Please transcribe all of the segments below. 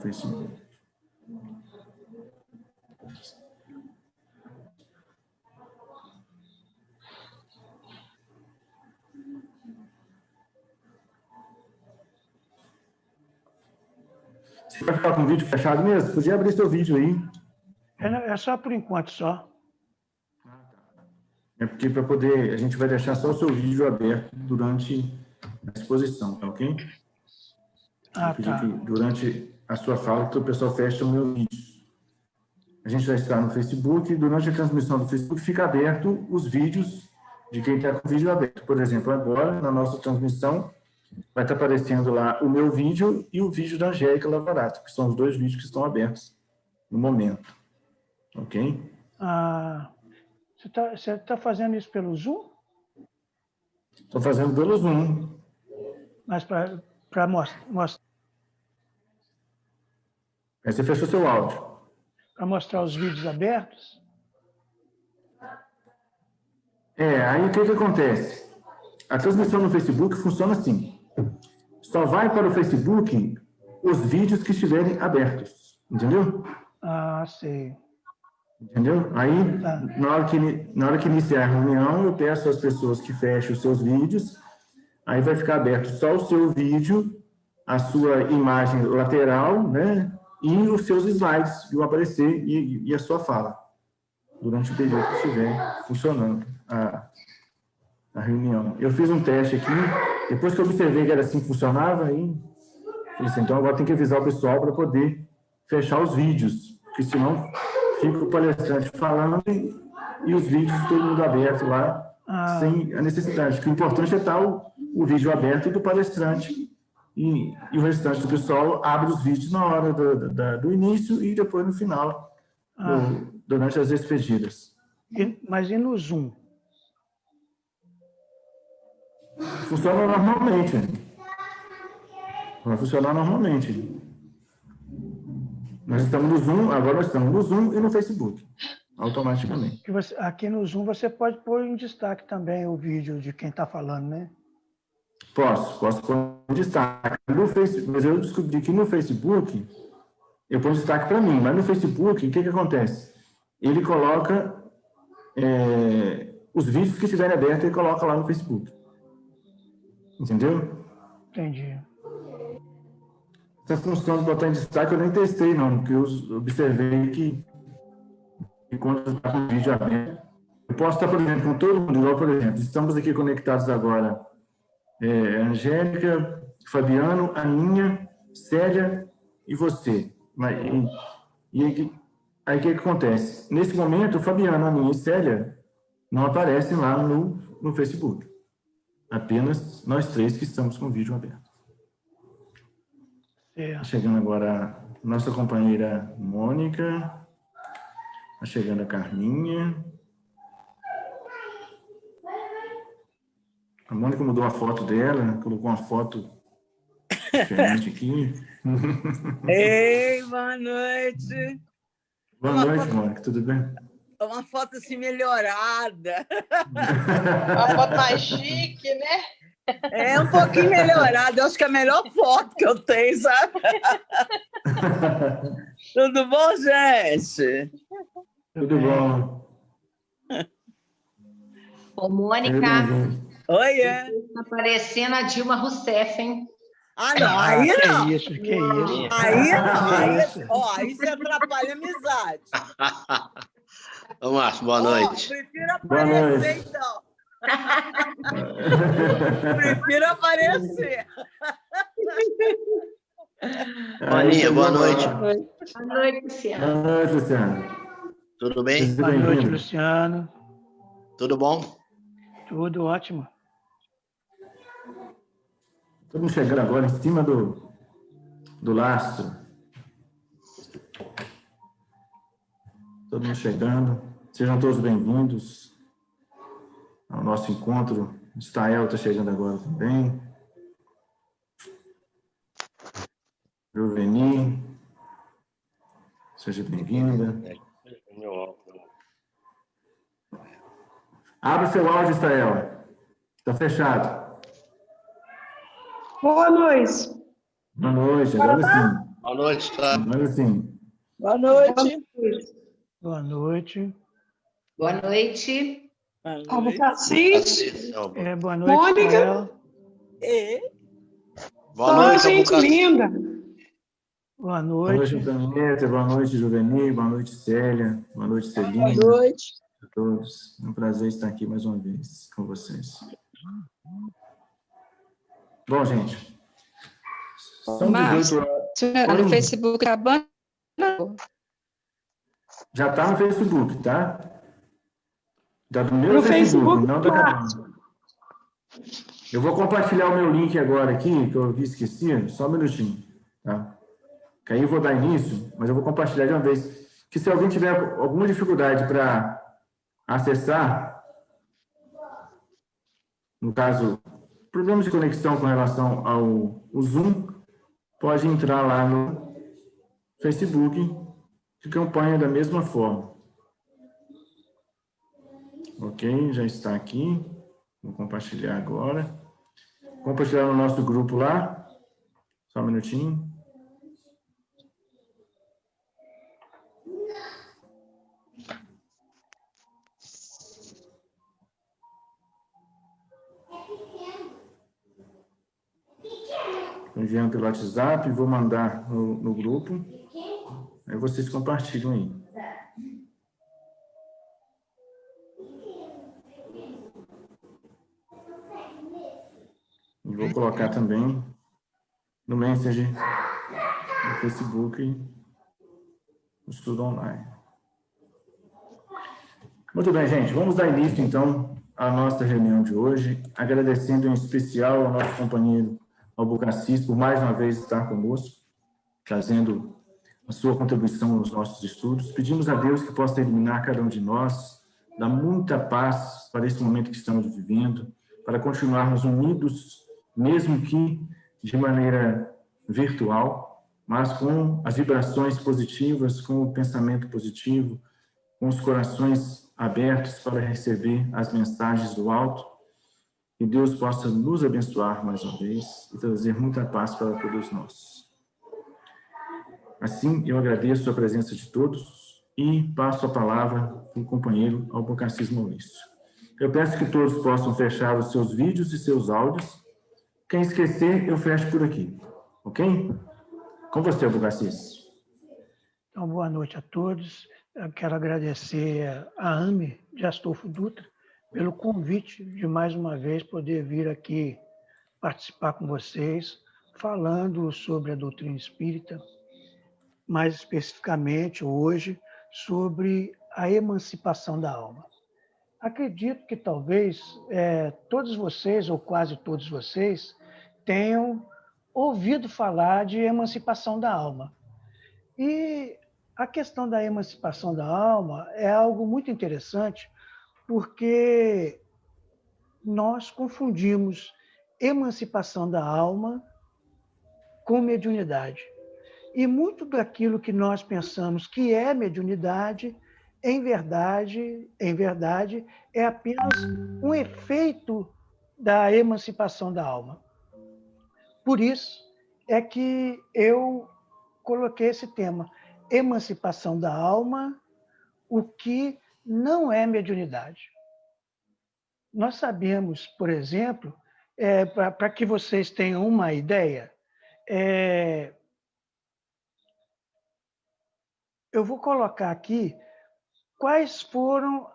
Facebook. Você vai ficar com o vídeo fechado mesmo? Podia abrir seu vídeo aí. É só por enquanto, só. É porque para poder, a gente vai deixar só o seu vídeo aberto durante a exposição, tá ok? Eu pedi que durante a sua fala que o pessoal feche o meu vídeo. A gente já está no Facebook e durante a transmissão do Facebook fica aberto os vídeos de quem está com o vídeo aberto. Por exemplo, agora, na nossa transmissão, vai estar aparecendo lá o meu vídeo e o vídeo da Angélica Lavorato, que são os dois vídeos que estão abertos no momento. Ok? Você está fazendo isso pelo Zoom? Estou fazendo pelo Zoom. Mas para mostrar... Aí você fechou seu áudio. Para mostrar os vídeos abertos? Aí o que acontece? A transmissão no Facebook funciona assim. Só vai para o Facebook os vídeos que estiverem abertos. Entendeu? Sei. Entendeu? Aí, na hora que iniciar a reunião, eu peço às pessoas que fechem os seus vídeos, aí vai ficar aberto só o seu vídeo, a sua imagem lateral, né? E os seus slides vão aparecer e a sua fala, durante o período que estiver funcionando a reunião. Eu fiz um teste aqui, depois que eu observei que era assim que funcionava, aí falei assim, então agora tem que avisar o pessoal para poder fechar os vídeos, porque senão fica o palestrante falando e os vídeos todo mundo aberto lá, sem a necessidade. Porque o importante é estar o vídeo aberto do palestrante e o restante do pessoal abre os vídeos na hora do início e depois no final, durante as despedidas. Mas e no Zoom? Funciona normalmente. Vai funcionar normalmente. Nós estamos no Zoom, agora nós estamos no Zoom e no Facebook, automaticamente. Aqui no Zoom você pode pôr em destaque também o vídeo de quem está falando, né? Posso pôr em destaque. Mas eu descobri que no Facebook, eu ponho destaque para mim, mas no Facebook, o que acontece? Ele coloca os vídeos que estiverem abertos, ele coloca lá no Facebook. Entendeu? Entendi. Essa função de botar em destaque eu nem testei, não, porque eu observei que quando está com o vídeo aberto, eu posso estar, por exemplo, com todo mundo, igual, por exemplo, estamos aqui conectados agora, Angélica, Fabiano, Aninha, Célia e você. Aí o que acontece? Nesse momento, Fabiano, Aninha e Célia não aparecem lá no Facebook. Apenas nós três que estamos com o vídeo aberto. Chegando agora a nossa companheira Mônica. Está chegando a Carminha. A Mônica mudou a foto dela, colocou uma foto diferente aqui. Ei, boa noite. Boa noite, Mônica, tudo bem? Uma foto assim melhorada. Uma foto mais chique, né? É um pouquinho melhorada. Eu acho que é a melhor foto que eu tenho, sabe? Tudo bom, gente? Tudo bom. Ô, Mônica. Oiê. Tá parecendo a Dilma Rousseff, hein? Não, aí não. Que isso. Aí não. Aí você atrapalha a amizade. Ô, Márcio, boa noite. Prefiro aparecer, então. Prefiro aparecer. Aninha, boa noite. Boa noite, Luciano. Boa noite, Luciano. Tudo bem? Boa noite, Luciano. Tudo bom? Tudo ótimo. Estamos chegando agora em cima do lastro. Todo mundo chegando. Sejam todos bem-vindos ao nosso encontro. Estael está chegando agora também. Juveni. Seja bem-vinda. Abre seu áudio, Estael. Está fechado. Boa noite. Boa noite, agora sim. Boa noite, tá? Mas assim, Boa noite. Boa noite. Boa noite. Albucacis. Boa noite, Mônica. Israel. Boa Só noite, gente Albuquerque. linda. Boa boa noite, noite. Antonieta, boa noite, Juveni, boa noite, Célia, boa noite, Celina. Boa noite. A todos. É um prazer estar aqui mais uma vez com vocês. Bom, gente, são 18 horas. No Oi? Facebook tá bom? Já está no Facebook, tá? Já do meu No Facebook, Facebook, não da tá. Cabana. Eu vou compartilhar o meu link agora aqui, que eu havia esquecido, só um minutinho, tá? Que aí eu vou dar início, mas eu vou compartilhar de uma vez. Que se alguém tiver alguma dificuldade para acessar, no caso, problemas de conexão com relação ao Zoom, pode entrar lá no Facebook, que campanha da mesma forma. Ok, já está aqui. Vou compartilhar agora. Compartilhar no nosso grupo lá. Só um minutinho. Enviando pelo WhatsApp, vou mandar no grupo. Aí vocês compartilham aí. E vou colocar também no Messenger, no Facebook, no Estudo Online. Muito bem, gente. Vamos dar início, então, à nossa reunião de hoje, agradecendo em especial ao nosso companheiro Albucacis por mais uma vez estar conosco, trazendo a sua contribuição nos nossos estudos. Pedimos a Deus que possa iluminar cada um de nós, dar muita paz para esse momento que estamos vivendo, para continuarmos unidos, mesmo que de maneira virtual, mas com as vibrações positivas, com o pensamento positivo, com os corações abertos para receber as mensagens do alto. Que Deus possa nos abençoar mais uma vez e trazer muita paz para todos nós. Assim, eu agradeço a presença de todos e passo a palavra para o companheiro Albucacis Maurício. Eu peço que todos possam fechar os seus vídeos e seus áudios. Quem esquecer, eu fecho por aqui. Ok? Com você, Albucacis. Então, boa noite a todos. Eu quero agradecer a AME de Astolfo Dutra pelo convite de mais uma vez poder vir aqui participar com vocês, falando sobre a doutrina espírita, mais especificamente hoje sobre a emancipação da alma. Acredito que talvez todos vocês, ou quase todos vocês, tenham ouvido falar de emancipação da alma. E a questão da emancipação da alma é algo muito interessante, porque nós confundimos emancipação da alma com mediunidade. E muito daquilo que nós pensamos que é mediunidade, em verdade, é apenas um efeito da emancipação da alma. Por isso é que eu coloquei esse tema, emancipação da alma, o que não é mediunidade. Nós sabemos, por exemplo, para que vocês tenham uma ideia, eu vou colocar aqui quais foram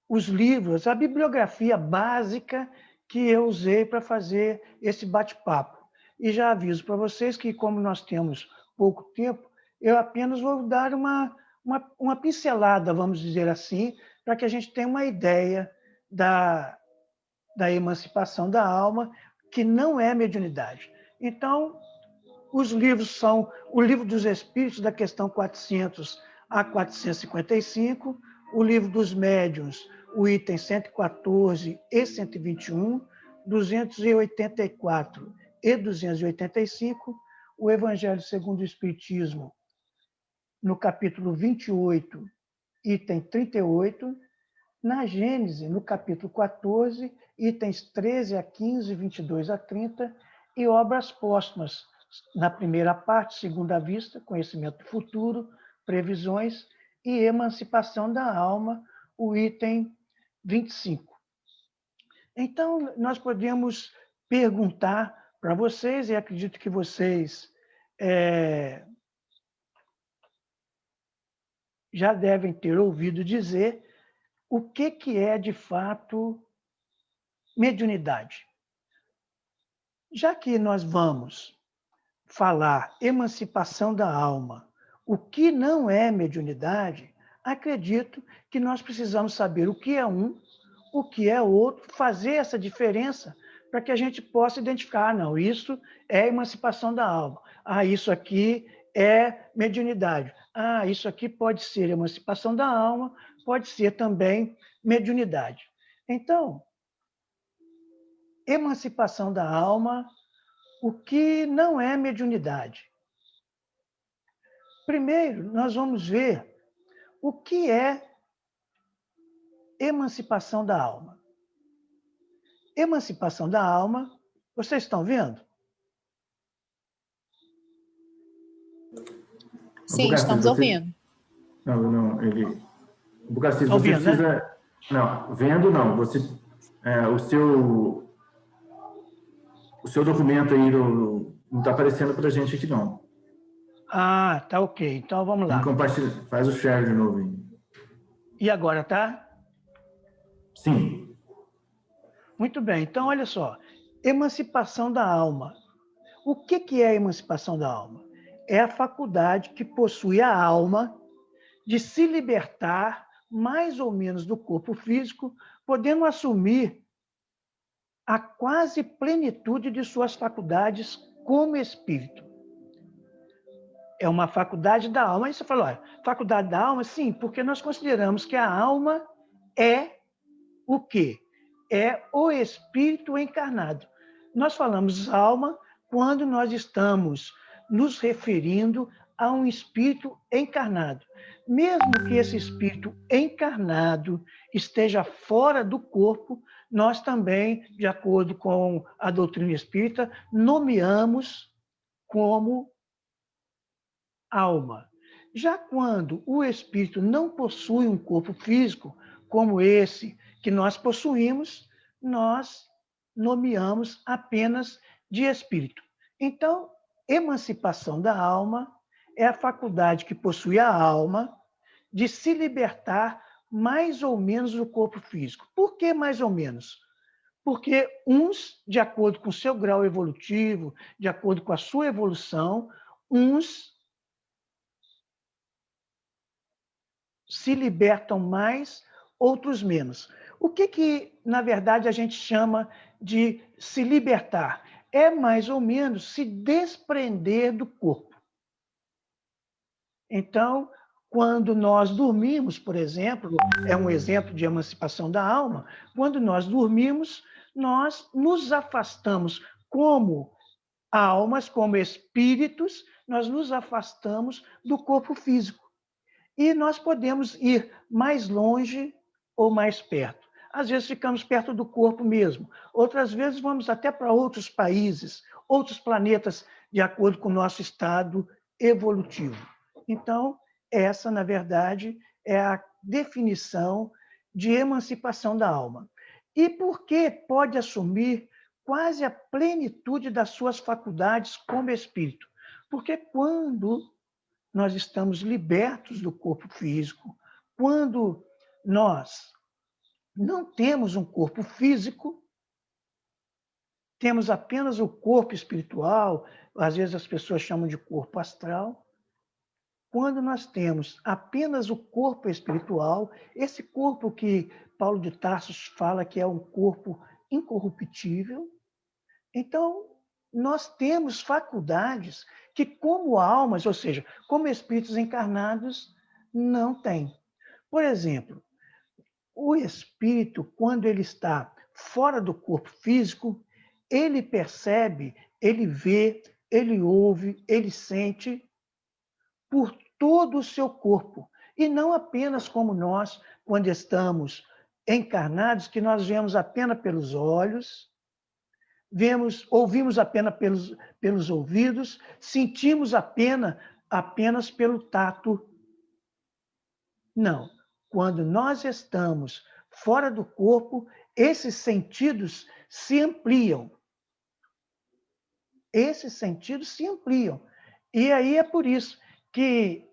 os livros, a bibliografia básica que eu usei para fazer esse bate-papo. E já aviso para vocês que, como nós temos pouco tempo, eu apenas vou dar uma pincelada, vamos dizer assim, para que a gente tenha uma ideia da emancipação da alma, que não é mediunidade. Então, os livros são o Livro dos Espíritos, da questão 400 a 455, o Livro dos Médiuns, o item 114 e 121, 284 e 285, o Evangelho segundo o Espiritismo, no capítulo 28, item 38, na Gênese, no capítulo 14, itens 13 a 15, 22 a 30, e Obras Póstumas, na primeira parte, segunda vista, conhecimento do futuro, previsões e emancipação da alma, o item 25. Então, nós podemos perguntar para vocês, e acredito que vocês já devem ter ouvido dizer, o que é, de fato, mediunidade. Já que nós vamos falar emancipação da alma, o que não é mediunidade, acredito que nós precisamos saber o que é um, o que é outro, fazer essa diferença para que a gente possa identificar, não, isso é emancipação da alma, isso aqui é mediunidade, isso aqui pode ser emancipação da alma, pode ser também mediunidade. Então, emancipação da alma, o que não é mediunidade? Primeiro, nós vamos ver o que é emancipação da alma. Emancipação da alma, vocês estão vendo? Sim, estamos ouvindo. Não, ele... Bucacis, Estão você vendo, precisa... né? Não, vendo não. Você, o seu documento aí não está aparecendo para a gente aqui, não. Tá ok. Então, vamos lá. Faz o share de novo aí. E agora, tá? Sim. Muito bem. Então, olha só. Emancipação da alma. O que é a emancipação da alma? É a faculdade que possui a alma de se libertar mais ou menos do corpo físico, podendo assumir a quase plenitude de suas faculdades como espírito. É uma faculdade da alma. Aí você falou, faculdade da alma? Sim, porque nós consideramos que a alma é o quê? É o espírito encarnado. Nós falamos alma quando nós estamos nos referindo a um espírito encarnado. Mesmo que esse espírito encarnado esteja fora do corpo, nós também, de acordo com a doutrina espírita, nomeamos como alma. Já quando o espírito não possui um corpo físico, como esse que nós possuímos, nós nomeamos apenas de espírito. Então, emancipação da alma é a faculdade que possui a alma de se libertar mais ou menos do corpo físico. Por que mais ou menos? Porque uns, de acordo com o seu grau evolutivo, de acordo com a sua evolução, uns se libertam mais, outros menos. O que, na verdade, a gente chama de se libertar? É mais ou menos se desprender do corpo. Então, quando nós dormimos, por exemplo, é um exemplo de emancipação da alma, quando nós dormimos, nós nos afastamos como almas, como espíritos, nós nos afastamos do corpo físico. E nós podemos ir mais longe ou mais perto. Às vezes ficamos perto do corpo mesmo. Outras vezes vamos até para outros países, outros planetas, de acordo com o nosso estado evolutivo. Então, essa, na verdade, é a definição de emancipação da alma. E por que pode assumir quase a plenitude das suas faculdades como espírito? Porque quando nós estamos libertos do corpo físico, quando nós não temos um corpo físico, temos apenas o corpo espiritual, às vezes as pessoas chamam de corpo astral. Quando nós temos apenas o corpo espiritual, esse corpo que Paulo de Tarso fala que é um corpo incorruptível, então nós temos faculdades que, como almas, ou seja, como espíritos encarnados, não têm. Por exemplo, o espírito, quando ele está fora do corpo físico, ele percebe, ele vê, ele ouve, ele sente por todo o seu corpo. E não apenas como nós, quando estamos encarnados, que nós vemos apenas pelos olhos, ouvimos apenas pelos ouvidos, sentimos apenas pelo tato. Não. Quando nós estamos fora do corpo, esses sentidos se ampliam. Esses sentidos se ampliam. E aí é por isso que,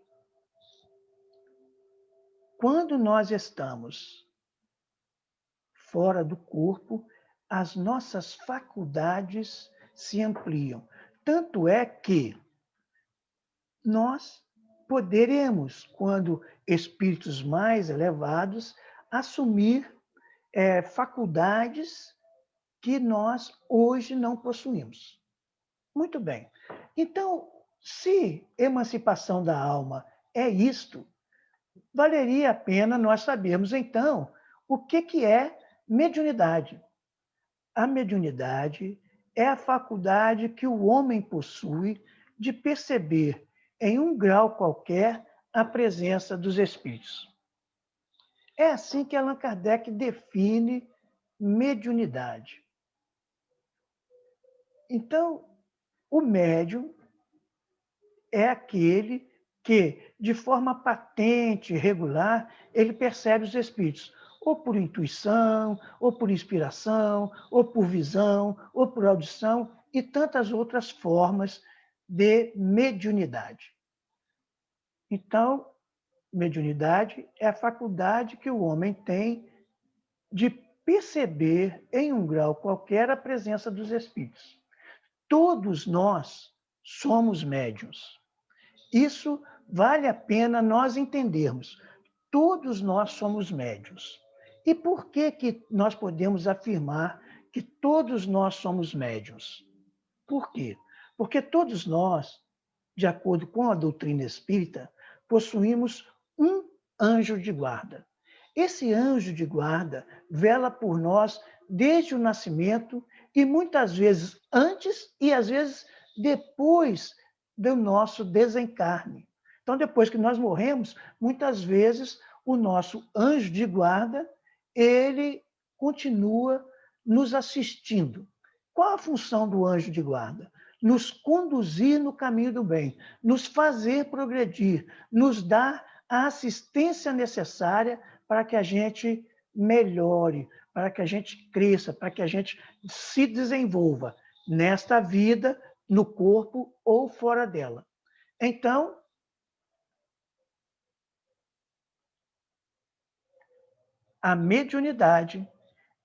quando nós estamos fora do corpo, as nossas faculdades se ampliam. Tanto é que nós poderemos, quando espíritos mais elevados, assumir faculdades que nós hoje não possuímos. Muito bem. Então, se emancipação da alma é isto, valeria a pena nós sabermos, então, o que é mediunidade. A mediunidade é a faculdade que o homem possui de perceber, em um grau qualquer, a presença dos espíritos. É assim que Allan Kardec define mediunidade. Então, o médium é aquele que, de forma patente, regular, ele percebe os espíritos, ou por intuição, ou por inspiração, ou por visão, ou por audição, e tantas outras formas de mediunidade. Então, mediunidade é a faculdade que o homem tem de perceber, em um grau qualquer, a presença dos espíritos. Todos nós somos médiuns. Isso vale a pena nós entendermos. Todos nós somos médiuns. E por que nós podemos afirmar que todos nós somos médiuns? Por quê? Porque todos nós, de acordo com a doutrina espírita, possuímos um anjo de guarda. Esse anjo de guarda vela por nós desde o nascimento e muitas vezes antes e às vezes depois do nosso desencarne. Então, depois que nós morremos, muitas vezes o nosso anjo de guarda, ele continua nos assistindo. Qual a função do anjo de guarda? Nos conduzir no caminho do bem, nos fazer progredir, nos dar a assistência necessária para que a gente melhore, para que a gente cresça, para que a gente se desenvolva nesta vida, no corpo ou fora dela. Então, a mediunidade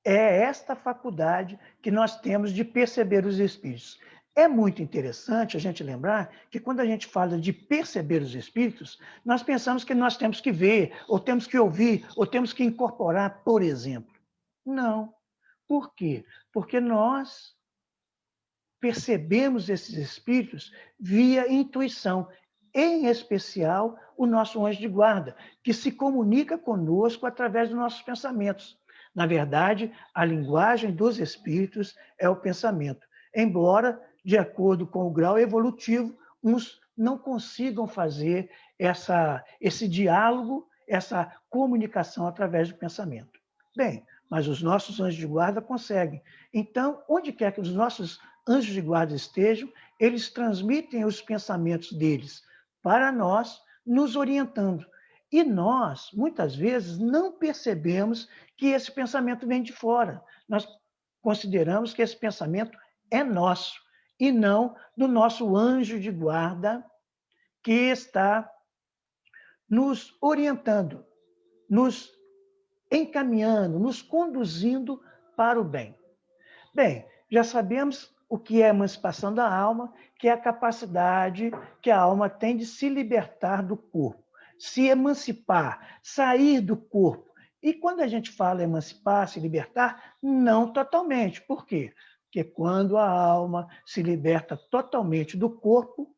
é esta faculdade que nós temos de perceber os espíritos. É muito interessante a gente lembrar que, quando a gente fala de perceber os espíritos, nós pensamos que nós temos que ver, ou temos que ouvir, ou temos que incorporar, por exemplo. Não. Por quê? Porque nós percebemos esses espíritos via intuição, em especial o nosso anjo de guarda, que se comunica conosco através dos nossos pensamentos. Na verdade, a linguagem dos espíritos é o pensamento, embora, de acordo com o grau evolutivo, uns não consigam fazer esse diálogo, essa comunicação através do pensamento. Bem, mas os nossos anjos de guarda conseguem. Então, onde quer que os nossos anjos de guarda estejam, eles transmitem os pensamentos deles para nós, nos orientando. E nós, muitas vezes, não percebemos que esse pensamento vem de fora. Nós consideramos que esse pensamento é nosso e não do nosso anjo de guarda, que está nos orientando, nos encaminhando, nos conduzindo para o bem. Bem, já sabemos o que é a emancipação da alma, que é a capacidade que a alma tem de se libertar do corpo, se emancipar, sair do corpo. E quando a gente fala emancipar, se libertar, não totalmente. Por quê? Porque quando a alma se liberta totalmente do corpo,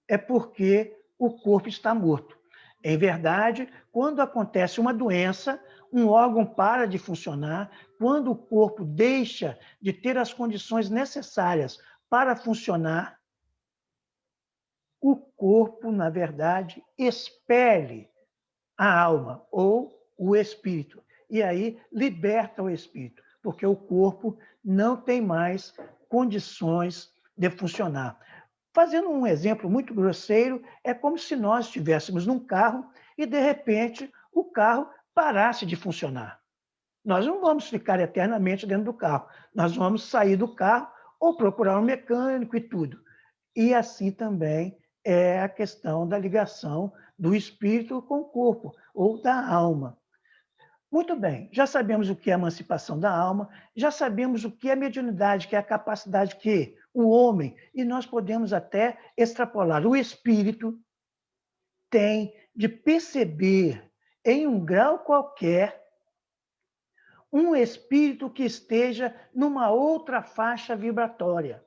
é porque o corpo está morto. Em verdade, quando acontece uma doença, um órgão para de funcionar, quando o corpo deixa de ter as condições necessárias para funcionar, o corpo, na verdade, expele a alma ou o espírito, e aí liberta o espírito. porque o corpo não tem mais condições de funcionar. Fazendo um exemplo muito grosseiro, é como se nós estivéssemos num carro e, de repente, o carro parasse de funcionar. Nós não vamos ficar eternamente dentro do carro. Nós vamos sair do carro ou procurar um mecânico e tudo. E assim também é a questão da ligação do espírito com o corpo, ou da alma. Muito bem, já sabemos o que é a emancipação da alma, já sabemos o que é mediunidade, que é a capacidade que o homem, e nós podemos até extrapolar, o espírito tem de perceber em um grau qualquer um espírito que esteja numa outra faixa vibratória.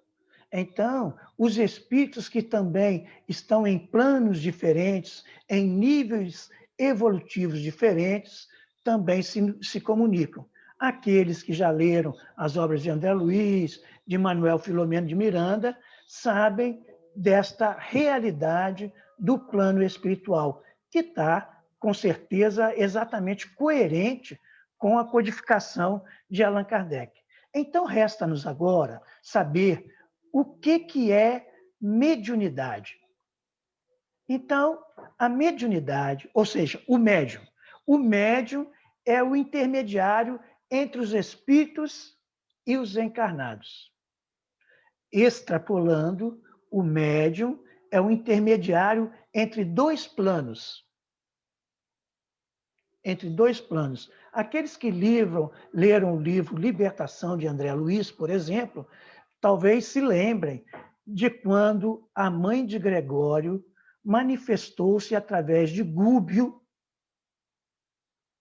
Então, os espíritos que também estão em planos diferentes, em níveis evolutivos diferentes, também se comunicam. Aqueles que já leram as obras de André Luiz, de Manuel Filomeno de Miranda, sabem desta realidade do plano espiritual, que está, com certeza, exatamente coerente com a codificação de Allan Kardec. Então, resta-nos agora saber o que é mediunidade. Então, a mediunidade, ou seja, o médium é o intermediário entre os espíritos e os encarnados. Extrapolando, o médium é o intermediário entre dois planos. Entre dois planos. Aqueles que leram o livro Libertação, de André Luiz, por exemplo, talvez se lembrem de quando a mãe de Gregório manifestou-se através de Gúbio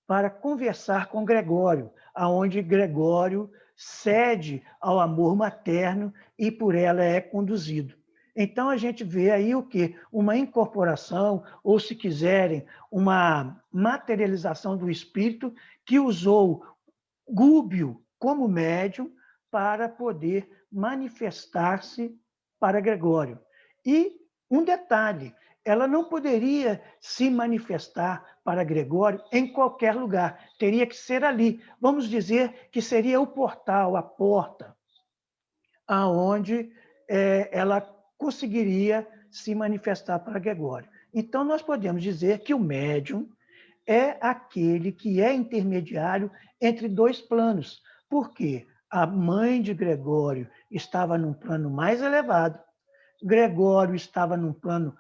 para conversar com Gregório, aonde Gregório cede ao amor materno e por ela é conduzido. Então, a gente vê aí o quê? Uma incorporação, ou, se quiserem, uma materialização do espírito que usou Gúbio como médium para poder manifestar-se para Gregório. E um detalhe, ela não poderia se manifestar para Gregório em qualquer lugar, teria que ser ali. Vamos dizer que seria o portal, a porta, aonde ela conseguiria se manifestar para Gregório. Então, nós podemos dizer que o médium é aquele que é intermediário entre dois planos. Por quê? A mãe de Gregório estava num plano mais elevado, Gregório estava num plano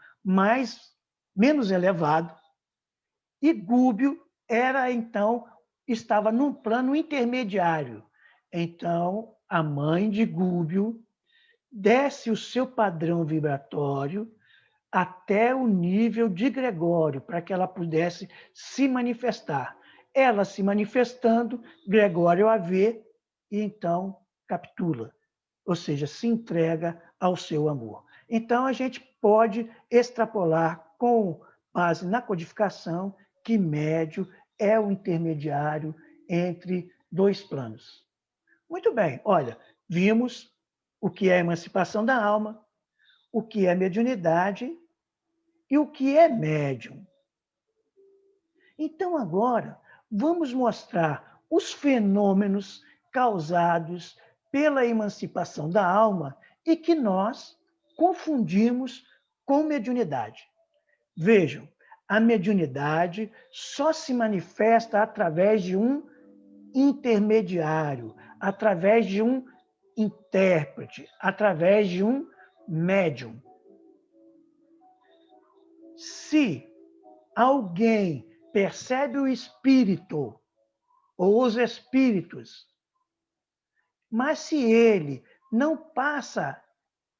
menos elevado, e Gúbio estava num plano intermediário. Então, a mãe de Gúbio desce o seu padrão vibratório até o nível de Gregório, para que ela pudesse se manifestar. Ela se manifestando, Gregório a vê e então capitula, ou seja, se entrega ao seu amor. Então, a gente pode extrapolar, com base na codificação, que médium é o intermediário entre dois planos. Muito bem, olha, vimos o que é a emancipação da alma, o que é mediunidade e o que é médium. Então, agora, vamos mostrar os fenômenos causados pela emancipação da alma e que nós confundimos com mediunidade. Vejam, a mediunidade só se manifesta através de um intermediário, através de um intérprete, através de um médium. Se alguém percebe o espírito ou os espíritos, mas se ele não passa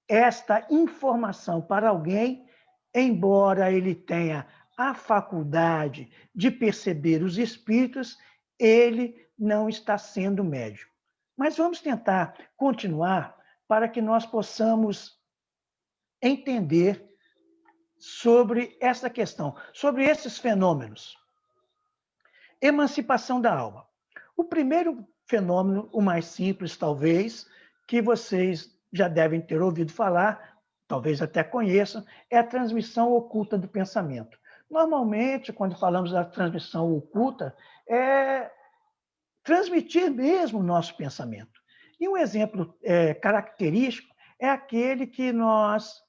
esta informação para alguém, embora ele tenha a faculdade de perceber os espíritos, ele não está sendo médium. Mas vamos tentar continuar para que nós possamos entender sobre essa questão, sobre esses fenômenos. Emancipação da alma. O primeiro fenômeno, o mais simples, talvez, que vocês já devem ter ouvido falar, talvez até conheçam, é a transmissão oculta do pensamento. Normalmente, quando falamos da transmissão oculta, transmitir mesmo o nosso pensamento. E um exemplo característico é aquele que nós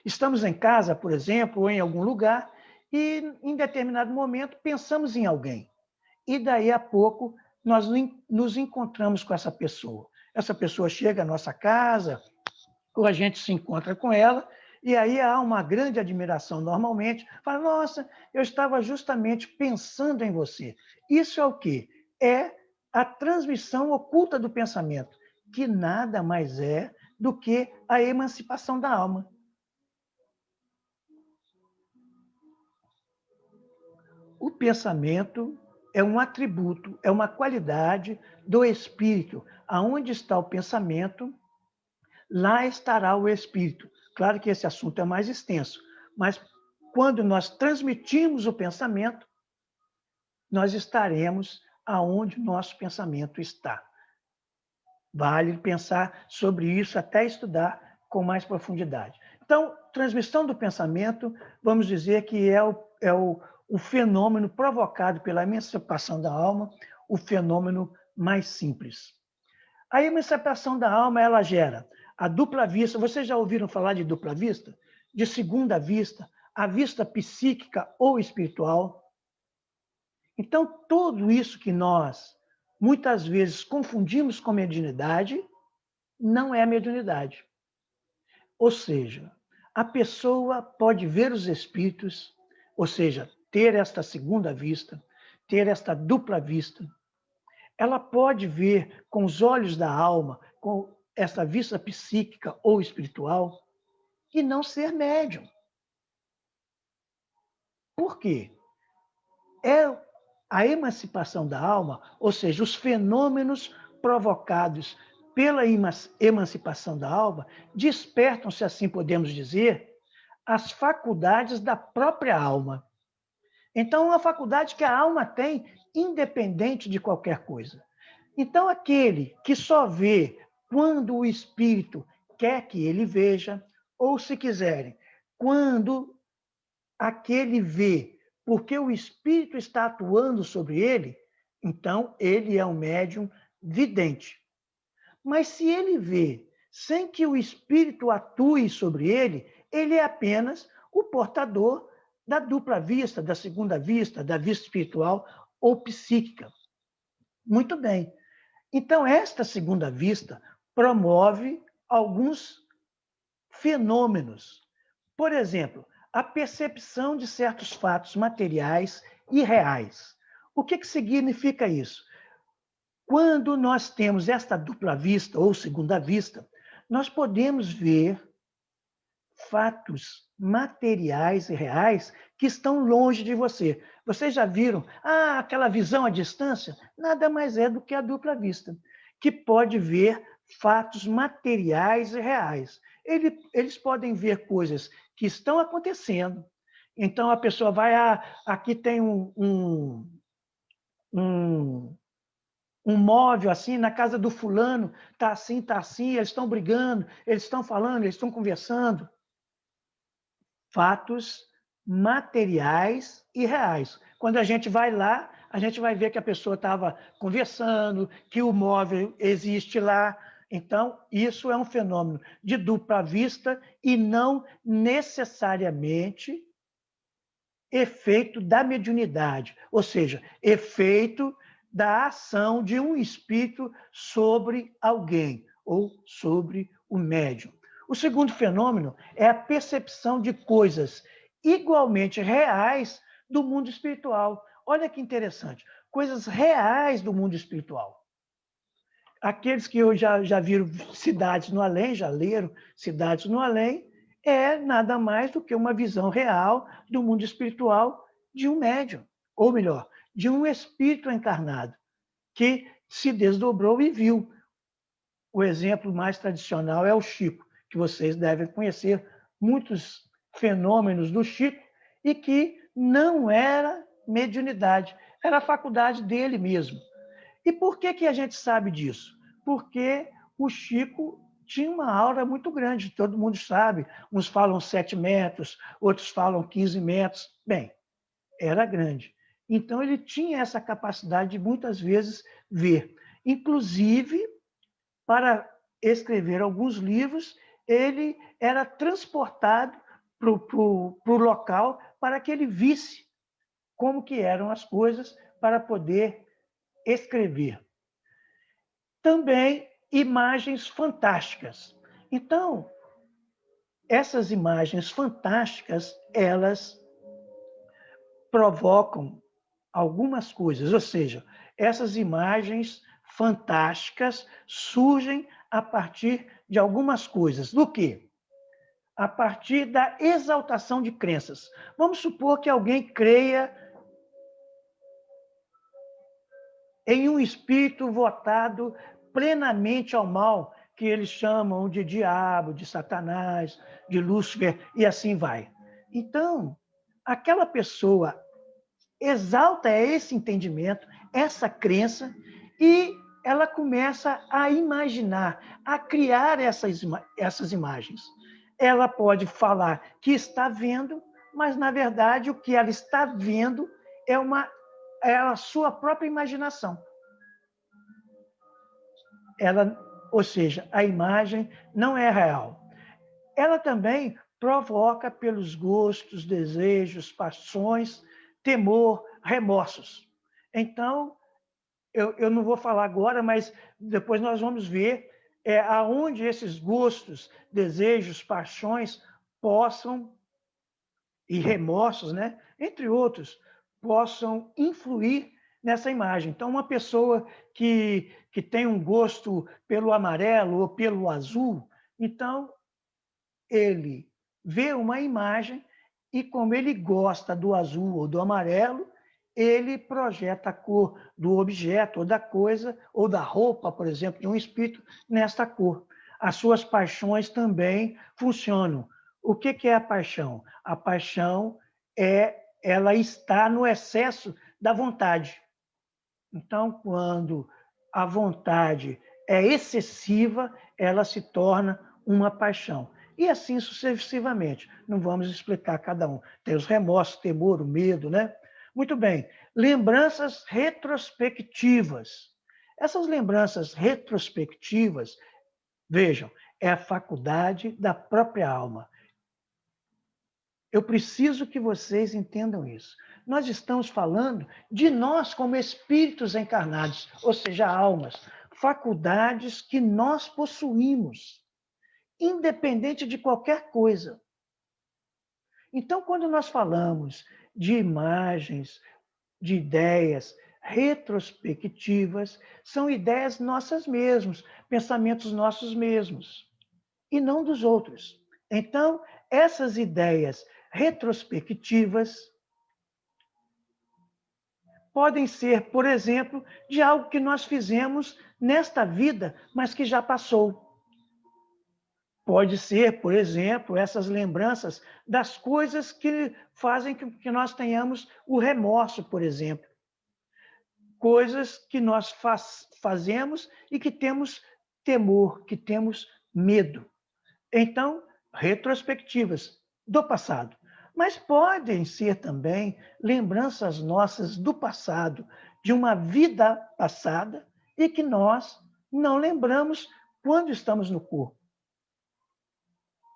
estamos em casa, por exemplo, ou em algum lugar, e em determinado momento pensamos em alguém. E daí a pouco nós nos encontramos com essa pessoa. Essa pessoa chega à nossa casa, ou a gente se encontra com ela, e aí há uma grande admiração normalmente. Fala, nossa, eu estava justamente pensando em você. Isso é o quê? É a transmissão oculta do pensamento, que nada mais é do que a emancipação da alma. O pensamento é um atributo, é uma qualidade do espírito. Aonde está o pensamento, lá estará o espírito. Claro que esse assunto é mais extenso, mas quando nós transmitimos o pensamento, nós estaremos aonde nosso pensamento está. Vale pensar sobre isso até estudar com mais profundidade. Então, transmissão do pensamento, vamos dizer que é o fenômeno provocado pela emancipação da alma, o fenômeno mais simples. A emancipação da alma, ela gera a dupla vista. Vocês já ouviram falar de dupla vista? De segunda vista, a vista psíquica ou espiritual. Então, tudo isso que nós, muitas vezes, confundimos com mediunidade, não é mediunidade. Ou seja, a pessoa pode ver os espíritos, ou seja, ter esta segunda vista, ter esta dupla vista. Ela pode ver com os olhos da alma, com essa vista psíquica ou espiritual, e não ser médium. Por quê? É a emancipação da alma, ou seja, os fenômenos provocados pela emancipação da alma, despertam, se assim podemos dizer, as faculdades da própria alma. Então, é uma faculdade que a alma tem, independente de qualquer coisa. Então, aquele que só vê quando o espírito quer que ele veja, ou, se quiserem, quando aquele vê porque o espírito está atuando sobre ele, então ele é um médium vidente. Mas se ele vê sem que o espírito atue sobre ele, ele é apenas o portador da dupla vista, da segunda vista, da vista espiritual ou psíquica. Muito bem. Então, esta segunda vista promove alguns fenômenos. Por exemplo, a percepção de certos fatos materiais e reais. O que significa isso? Quando nós temos esta dupla vista ou segunda vista, nós podemos ver fatos materiais e reais que estão longe de você. Vocês já viram? Aquela visão à distância? Nada mais é do que a dupla vista, que pode ver fatos materiais e reais. Eles podem ver coisas que estão acontecendo. Então, a pessoa vai, aqui tem um móvel assim, na casa do fulano, está assim, eles estão brigando, eles estão falando, eles estão conversando. Fatos materiais e reais. Quando a gente vai lá, a gente vai ver que a pessoa estava conversando, que o móvel existe lá. Então, isso é um fenômeno de dupla vista e não necessariamente efeito da mediunidade, ou seja, efeito da ação de um espírito sobre alguém ou sobre o médium. O segundo fenômeno é a percepção de coisas igualmente reais do mundo espiritual. Olha que interessante, coisas reais do mundo espiritual. Aqueles que já viram Cidades no Além, já leram Cidades no Além, é nada mais do que uma visão real do mundo espiritual de um médium, ou melhor, de um espírito encarnado, que se desdobrou e viu. O exemplo mais tradicional é o Chico, que vocês devem conhecer muitos fenômenos do Chico e que não era mediunidade, era a faculdade dele mesmo. E por que a gente sabe disso? Porque o Chico tinha uma aura muito grande, todo mundo sabe. Uns falam 7 metros, outros falam 15 metros. Bem, era grande. Então, ele tinha essa capacidade de, muitas vezes, ver. Inclusive, para escrever alguns livros, ele era transportado para o local para que ele visse como que eram as coisas para poder escrever. Também imagens fantásticas. Então, essas imagens fantásticas, elas provocam algumas coisas, ou seja, essas imagens fantásticas surgem a partir de algumas coisas. Do quê? A partir da exaltação de crenças. Vamos supor que alguém creia em um espírito votado plenamente ao mal, que eles chamam de diabo, de Satanás, de Lúcifer, e assim vai. Então, aquela pessoa exalta esse entendimento, essa crença, e ela começa a imaginar, a criar essas imagens. Ela pode falar que está vendo, mas, na verdade, o que ela está vendo é a sua própria imaginação. Ou seja, a imagem não é real. Ela também provoca pelos gostos, desejos, paixões, temor, remorsos. Então, eu não vou falar agora, mas depois nós vamos ver aonde esses gostos, desejos, paixões possam, e remorsos, né, entre outros, possam influir nessa imagem. Então, uma pessoa que tem um gosto pelo amarelo ou pelo azul, então ele vê uma imagem e, como ele gosta do azul ou do amarelo, ele projeta a cor do objeto ou da coisa, ou da roupa, por exemplo, de um espírito, nesta cor. As suas paixões também funcionam. O que é a paixão? A paixão ela está no excesso da vontade. Então, quando a vontade é excessiva, ela se torna uma paixão. E assim sucessivamente. Não vamos explicar cada um. Tem os remorsos, o temor, o medo, né? Muito bem. Lembranças retrospectivas. Essas lembranças retrospectivas, vejam, é a faculdade da própria alma. Eu preciso que vocês entendam isso. Nós estamos falando de nós como espíritos encarnados, ou seja, almas, faculdades que nós possuímos, independente de qualquer coisa. Então, quando nós falamos de imagens, de ideias retrospectivas, são ideias nossas mesmas, pensamentos nossos mesmos, e não dos outros. Então, essas ideias retrospectivas podem ser, por exemplo, de algo que nós fizemos nesta vida, mas que já passou. Pode ser, por exemplo, essas lembranças das coisas que fazem que nós tenhamos o remorso, por exemplo. Coisas que nós fazemos e que temos temor, que temos medo. Então, retrospectivas do passado. Mas podem ser também lembranças nossas do passado, de uma vida passada, e que nós não lembramos quando estamos no corpo.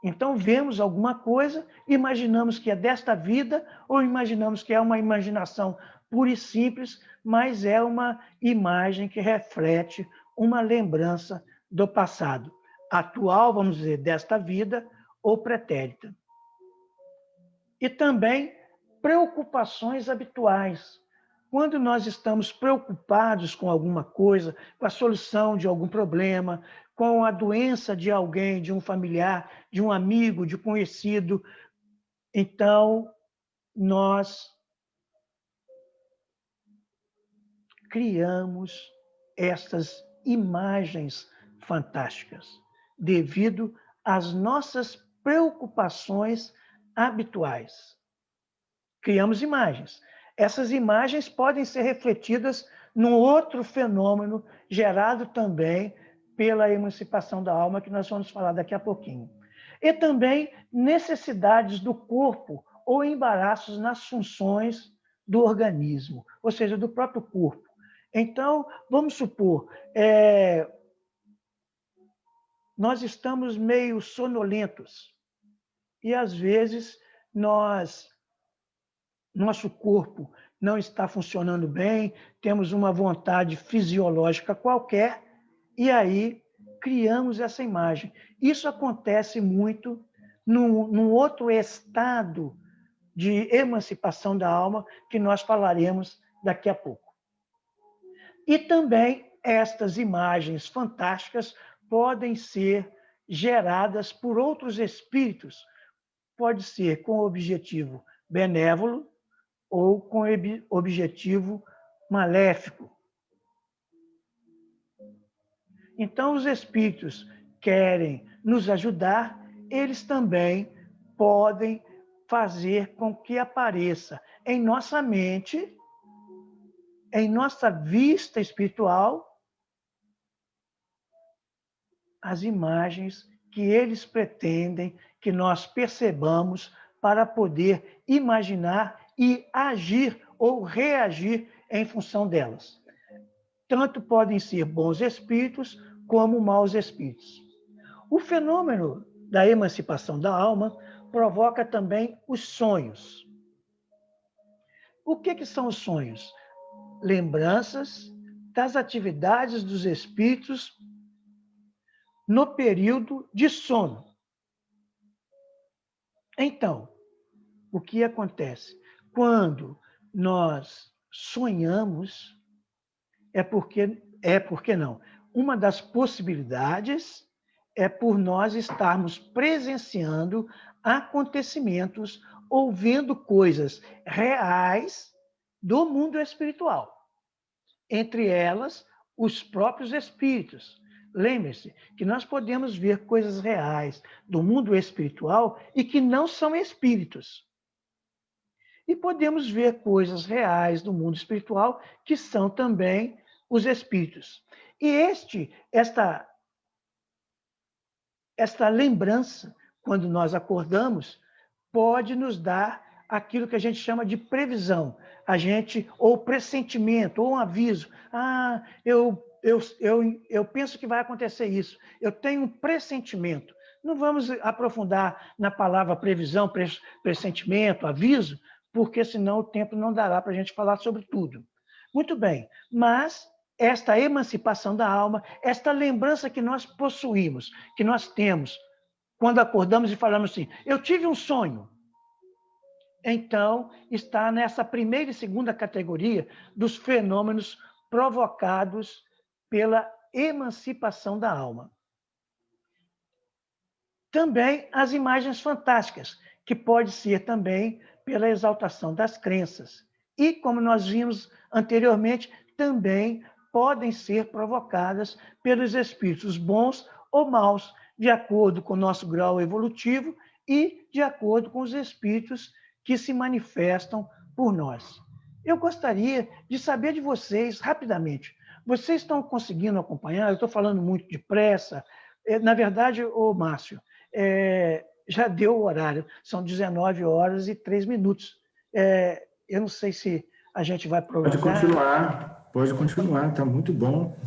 Então, vemos alguma coisa, imaginamos que é desta vida, ou imaginamos que é uma imaginação pura e simples, mas é uma imagem que reflete uma lembrança do passado, atual, vamos dizer, desta vida, ou pretérita. E também preocupações habituais. Quando nós estamos preocupados com alguma coisa, com a solução de algum problema, com a doença de alguém, de um familiar, de um amigo, de um conhecido, então nós criamos essas imagens fantásticas devido às nossas preocupações habituais. Criamos imagens. Essas imagens podem ser refletidas num outro fenômeno gerado também pela emancipação da alma, que nós vamos falar daqui a pouquinho. E também necessidades do corpo ou embaraços nas funções do organismo, ou seja, do próprio corpo. Então, vamos supor, nós estamos meio sonolentos e, às vezes, nosso corpo não está funcionando bem, temos uma vontade fisiológica qualquer e aí criamos essa imagem. Isso acontece muito num outro estado de emancipação da alma que nós falaremos daqui a pouco. E também estas imagens fantásticas podem ser geradas por outros espíritos. Pode ser com objetivo benévolo ou com objetivo maléfico. Então, os espíritos querem nos ajudar, eles também podem fazer com que apareça em nossa mente, em nossa vista espiritual, as imagens que eles pretendem que nós percebamos para poder imaginar e agir ou reagir em função delas. Tanto podem ser bons espíritos como maus espíritos. O fenômeno da emancipação da alma provoca também os sonhos. O que são os sonhos? Lembranças das atividades dos espíritos no período de sono. Então, o que acontece? Quando nós sonhamos, é porque não. Uma das possibilidades é por nós estarmos presenciando acontecimentos ou vendo coisas reais do mundo espiritual. Entre elas, os próprios espíritos. Lembre-se que nós podemos ver coisas reais do mundo espiritual e que não são espíritos. E podemos ver coisas reais do mundo espiritual que são também os espíritos. E esta lembrança, quando nós acordamos, pode nos dar aquilo que a gente chama de previsão, ou pressentimento, ou um aviso. Eu penso que vai acontecer isso. Eu tenho um pressentimento. Não vamos aprofundar na palavra previsão, pressentimento, aviso, porque senão o tempo não dará para a gente falar sobre tudo. Muito bem, mas esta emancipação da alma, esta lembrança que nós possuímos, que nós temos, quando acordamos e falamos assim, eu tive um sonho. Então, está nessa primeira e segunda categoria dos fenômenos provocados pela emancipação da alma. Também as imagens fantásticas, que pode ser também pela exaltação das crenças. E, como nós vimos anteriormente, também podem ser provocadas pelos espíritos bons ou maus, de acordo com o nosso grau evolutivo e de acordo com os espíritos que se manifestam por nós. Eu gostaria de saber de vocês, rapidamente, vocês estão conseguindo acompanhar? Eu estou falando muito depressa. Na verdade, Márcio, já deu o horário, são 19h03. Eu não sei se a gente vai prolongar. Pode continuar, está muito bom.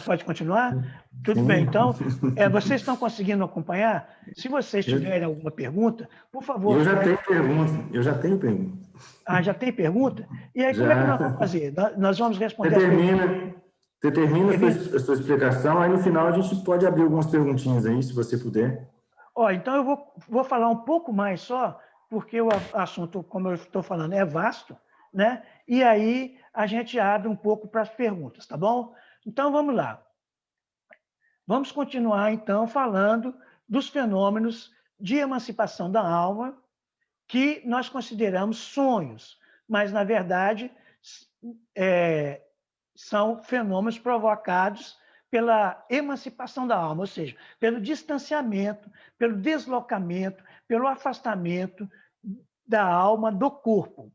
Pode continuar? Tudo bem, então, vocês estão conseguindo acompanhar? Se vocês tiverem alguma pergunta, por favor... Eu já tenho pergunta. Ah, já tem pergunta? E aí, como é que nós vamos fazer? Nós vamos responder Você termina a sua explicação, aí no final a gente pode abrir algumas perguntinhas aí, se você puder. Então eu vou falar um pouco mais só, porque o assunto, como eu estou falando, é vasto, né? E aí a gente abre um pouco para as perguntas, tá bom? Então vamos lá. Vamos continuar, então, falando dos fenômenos de emancipação da alma que nós consideramos sonhos, mas, na verdade, são fenômenos provocados pela emancipação da alma, ou seja, pelo distanciamento, pelo deslocamento, pelo afastamento da alma do corpo.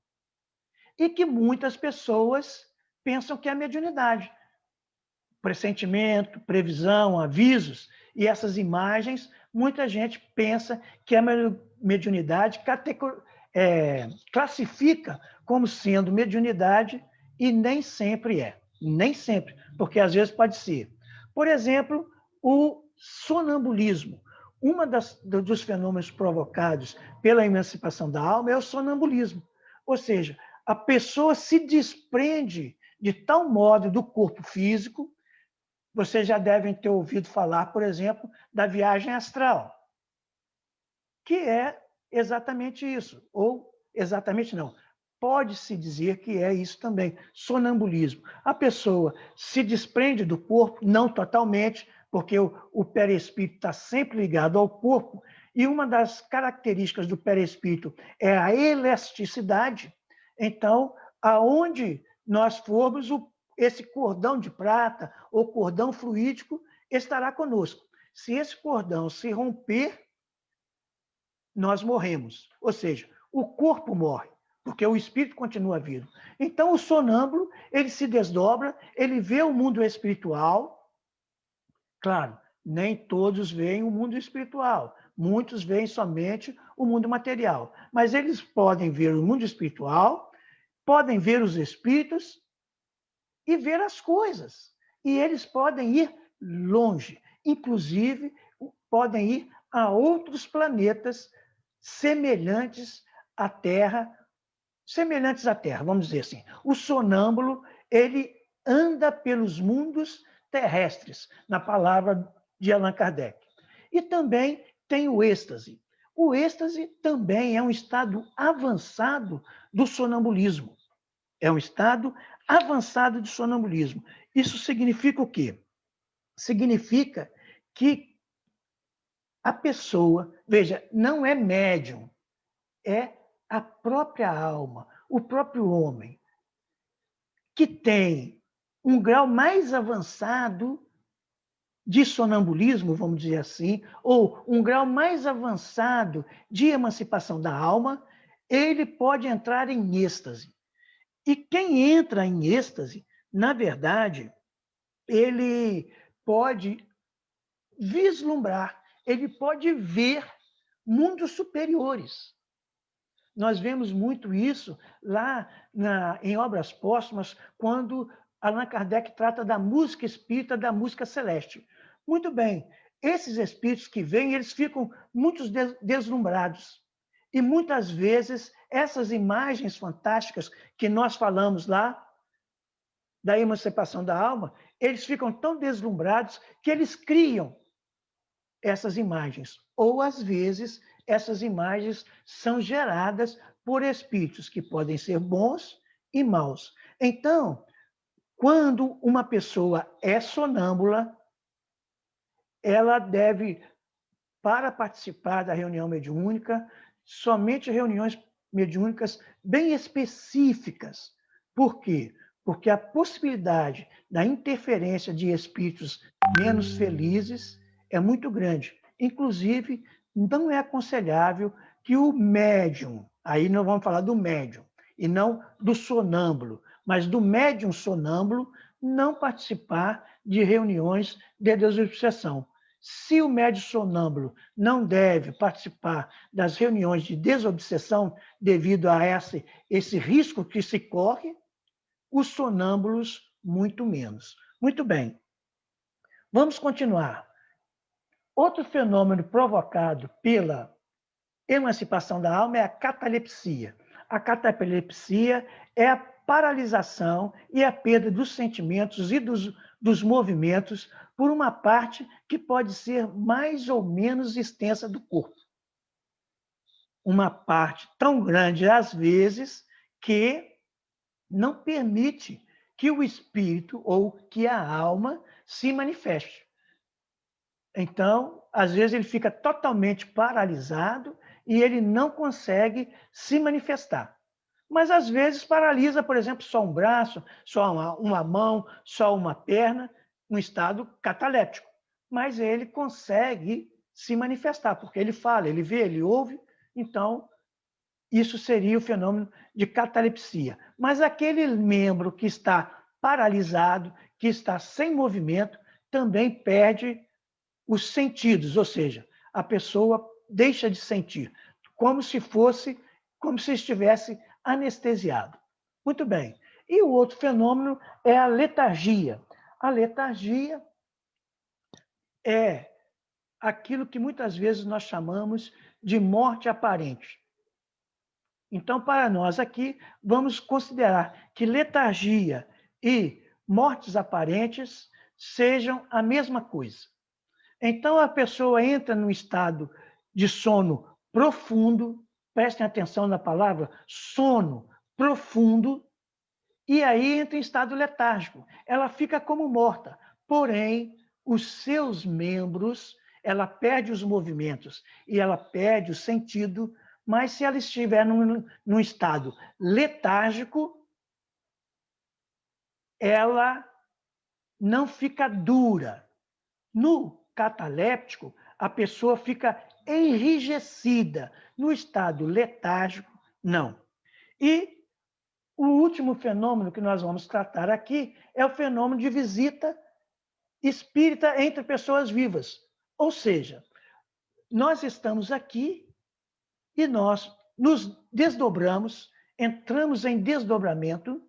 E que muitas pessoas pensam que é mediunidade. Pressentimento, previsão, avisos, e essas imagens, muita gente pensa que a mediunidade classifica como sendo mediunidade e nem sempre é. Nem sempre, porque às vezes pode ser. Por exemplo, o sonambulismo. Dos fenômenos provocados pela emancipação da alma é o sonambulismo. Ou seja, a pessoa se desprende de tal modo do corpo físico. Vocês já devem ter ouvido falar, por exemplo, da viagem astral, que é exatamente isso. Ou exatamente não. Pode-se dizer que é isso também, sonambulismo. A pessoa se desprende do corpo, não totalmente, porque o perispírito está sempre ligado ao corpo, e uma das características do perispírito é a elasticidade. Então, aonde nós formos, esse cordão de prata ou cordão fluídico estará conosco. Se esse cordão se romper, nós morremos. Ou seja, o corpo morre, porque o espírito continua vivo. Então, o sonâmbulo, ele se desdobra, ele vê o mundo espiritual. Claro, nem todos veem o mundo espiritual. Muitos veem somente o mundo material. Mas eles podem ver o mundo espiritual, podem ver os espíritos e ver as coisas. E eles podem ir longe. Inclusive, podem ir a outros planetas semelhantes à Terra, vamos dizer assim. O sonâmbulo, ele anda pelos mundos terrestres, na palavra de Allan Kardec. E também tem o êxtase. O êxtase também é um estado avançado do sonambulismo. É um estado avançado de sonambulismo. Isso significa o quê? Significa que a pessoa, veja, não é médium, é a própria alma, o próprio homem, que tem um grau mais avançado de sonambulismo, vamos dizer assim, ou um grau mais avançado de emancipação da alma, ele pode entrar em êxtase. E quem entra em êxtase, na verdade, ele pode vislumbrar, ele pode ver mundos superiores. Nós vemos muito isso lá em Obras Póstumas, quando Allan Kardec trata da música espírita, da música celeste. Muito bem, esses espíritos que vêm, eles ficam muito deslumbrados. E muitas vezes, essas imagens fantásticas que nós falamos lá, da emancipação da alma, eles ficam tão deslumbrados que eles criam essas imagens. Ou, às vezes, essas imagens são geradas por espíritos que podem ser bons e maus. Então, quando uma pessoa é sonâmbula, ela deve, para participar da reunião mediúnica, somente reuniões mediúnicas bem específicas. Por quê? Porque a possibilidade da interferência de espíritos menos felizes é muito grande. Inclusive, não é aconselhável que o médium, aí nós vamos falar do médium, e não do sonâmbulo, mas do médium sonâmbulo, não participar de reuniões de desobsessão. Se o médium sonâmbulo não deve participar das reuniões de desobsessão devido a esse risco que se corre, os sonâmbulos muito menos. Muito bem. Vamos continuar. Outro fenômeno provocado pela emancipação da alma é a catalepsia. A catalepsia é a paralisação e a perda dos sentimentos e dos movimentos por uma parte que pode ser mais ou menos extensa do corpo. Uma parte tão grande, às vezes, que não permite que o espírito ou que a alma se manifeste. Então, às vezes, ele fica totalmente paralisado e ele não consegue se manifestar. Mas, às vezes, paralisa, por exemplo, só um braço, só uma mão, só uma perna, um estado cataléptico. Mas ele consegue se manifestar, porque ele fala, ele vê, ele ouve. Então, isso seria o fenômeno de catalepsia. Mas aquele membro que está paralisado, que está sem movimento, também perde os sentidos, ou seja, a pessoa deixa de sentir, como como se estivesse anestesiado. Muito bem. E o outro fenômeno é a letargia. A letargia é aquilo que muitas vezes nós chamamos de morte aparente. Então, para nós aqui, vamos considerar que letargia e mortes aparentes sejam a mesma coisa. Então, a pessoa entra num estado de sono profundo, prestem atenção na palavra, sono profundo, e aí entra em estado letárgico. Ela fica como morta, porém, os seus membros, ela perde os movimentos e ela perde o sentido, mas se ela estiver num estado letárgico, ela não fica dura. No cataléptico, a pessoa fica enrijecida. No estado letárgico, não. E o último fenômeno que nós vamos tratar aqui é o fenômeno de visita espírita entre pessoas vivas. Ou seja, nós estamos aqui e nós nos desdobramos, entramos em desdobramento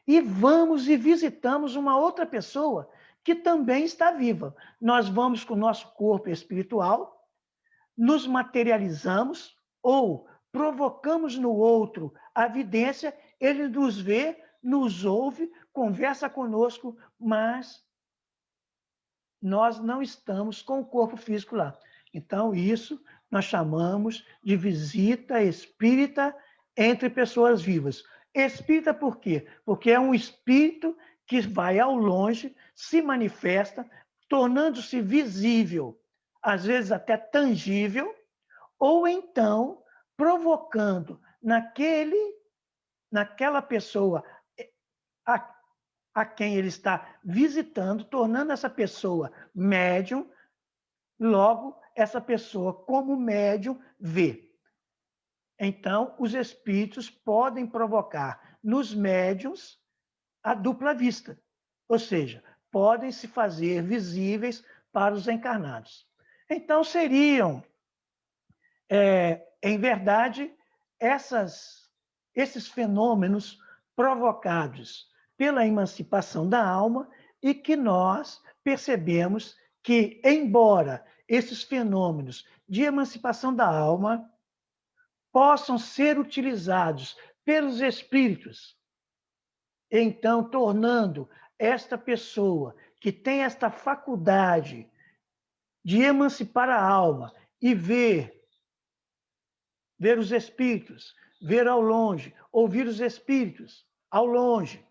e vamos e visitamos uma outra pessoa que também está viva. Nós vamos com o nosso corpo espiritual, nos materializamos ou provocamos no outro a vidência, ele nos vê, nos ouve, conversa conosco, mas nós não estamos com o corpo físico lá. Então, isso nós chamamos de visita espírita entre pessoas vivas. Espírita por quê? Porque é um espírito que vai ao longe, se manifesta, tornando-se visível, às vezes até tangível, ou então provocando naquela pessoa a quem ele está visitando, tornando essa pessoa médium, logo essa pessoa, como médium, vê. Então, os espíritos podem provocar nos médiums a dupla vista, ou seja, podem se fazer visíveis para os encarnados. Então, seriam, em verdade, esses fenômenos provocados pela emancipação da alma e que nós percebemos que, embora esses fenômenos de emancipação da alma possam ser utilizados pelos espíritos, então tornando esta pessoa que tem esta faculdade de emancipar a alma e ver os espíritos, ver ao longe, ouvir os espíritos ao longe,